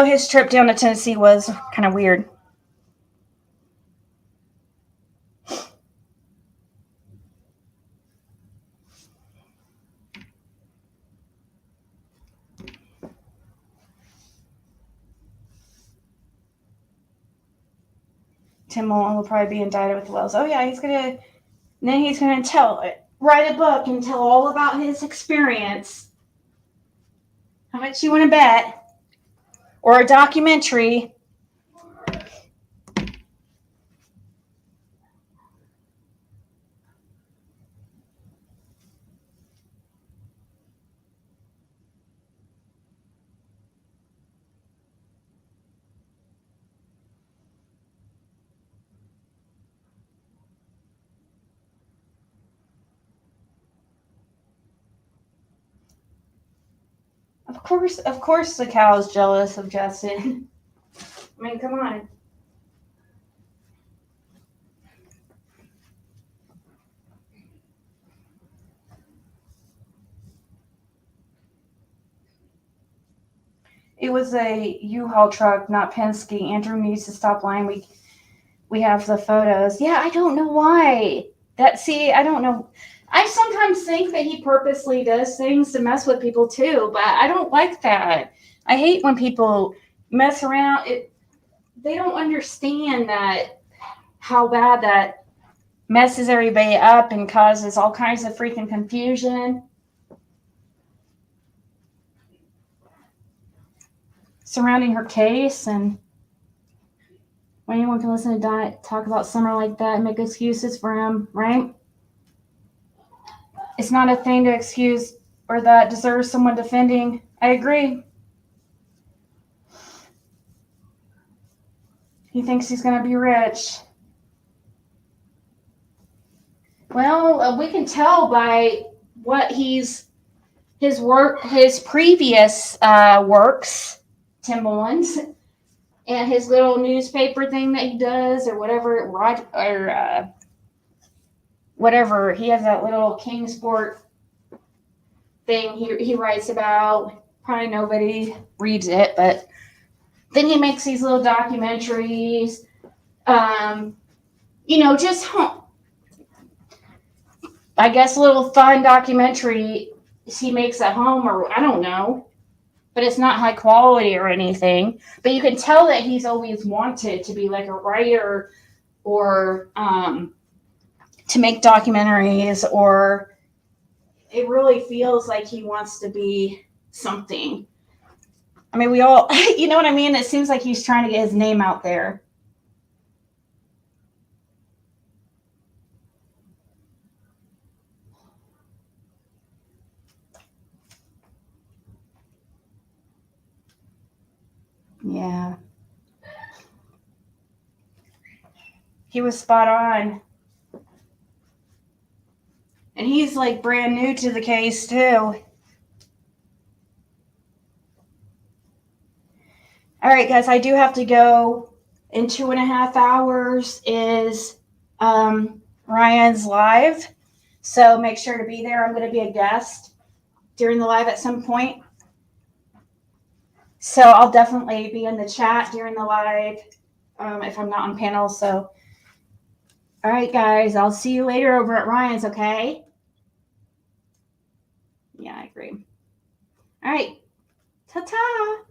C: his trip down to Tennessee was kind of weird. Tim Mullen will probably be indicted with the Wells. Oh yeah, he's gonna write a book and tell all about his experience. How much you want to bet? Or a documentary. Of course the cow is jealous of Justin. I mean, come on. It was a U-Haul truck, not Penske. Andrew needs to stop lying. We have the photos. Yeah, I don't know why. I don't know. I sometimes think that he purposely does things to mess with people too, but I don't like that. I hate when people mess around. They don't understand how bad that messes everybody up and causes all kinds of freaking confusion surrounding her case. And when anyone can listen to Donna talk about Summer like that and make excuses for him, right? It's not a thing to excuse or that deserves someone defending. I agree. He thinks he's going to be rich. Well, we can tell by what he's his previous works, Tim Mullins, and his little newspaper thing that he does, or whatever, whatever. He has that little Kingsport thing he writes about. Probably nobody reads it, but then he makes these little documentaries. Just I guess little fun documentary he makes at home, or I don't know, but it's not high quality or anything. But you can tell that he's always wanted to be like a writer, or to make documentaries, or it really feels like he wants to be something. I mean, we all, you know what I mean? It seems like he's trying to get his name out there. Yeah. He was spot on. And he's like brand new to the case too. All right, guys, I do have to go. In 2.5 hours is Ryan's live. So make sure to be there. I'm going to be a guest during the live at some point. So I'll definitely be in the chat during the live if I'm not on panel. So, all right, guys, I'll see you later over at Ryan's, okay? Yeah, I agree. All right. Ta-ta.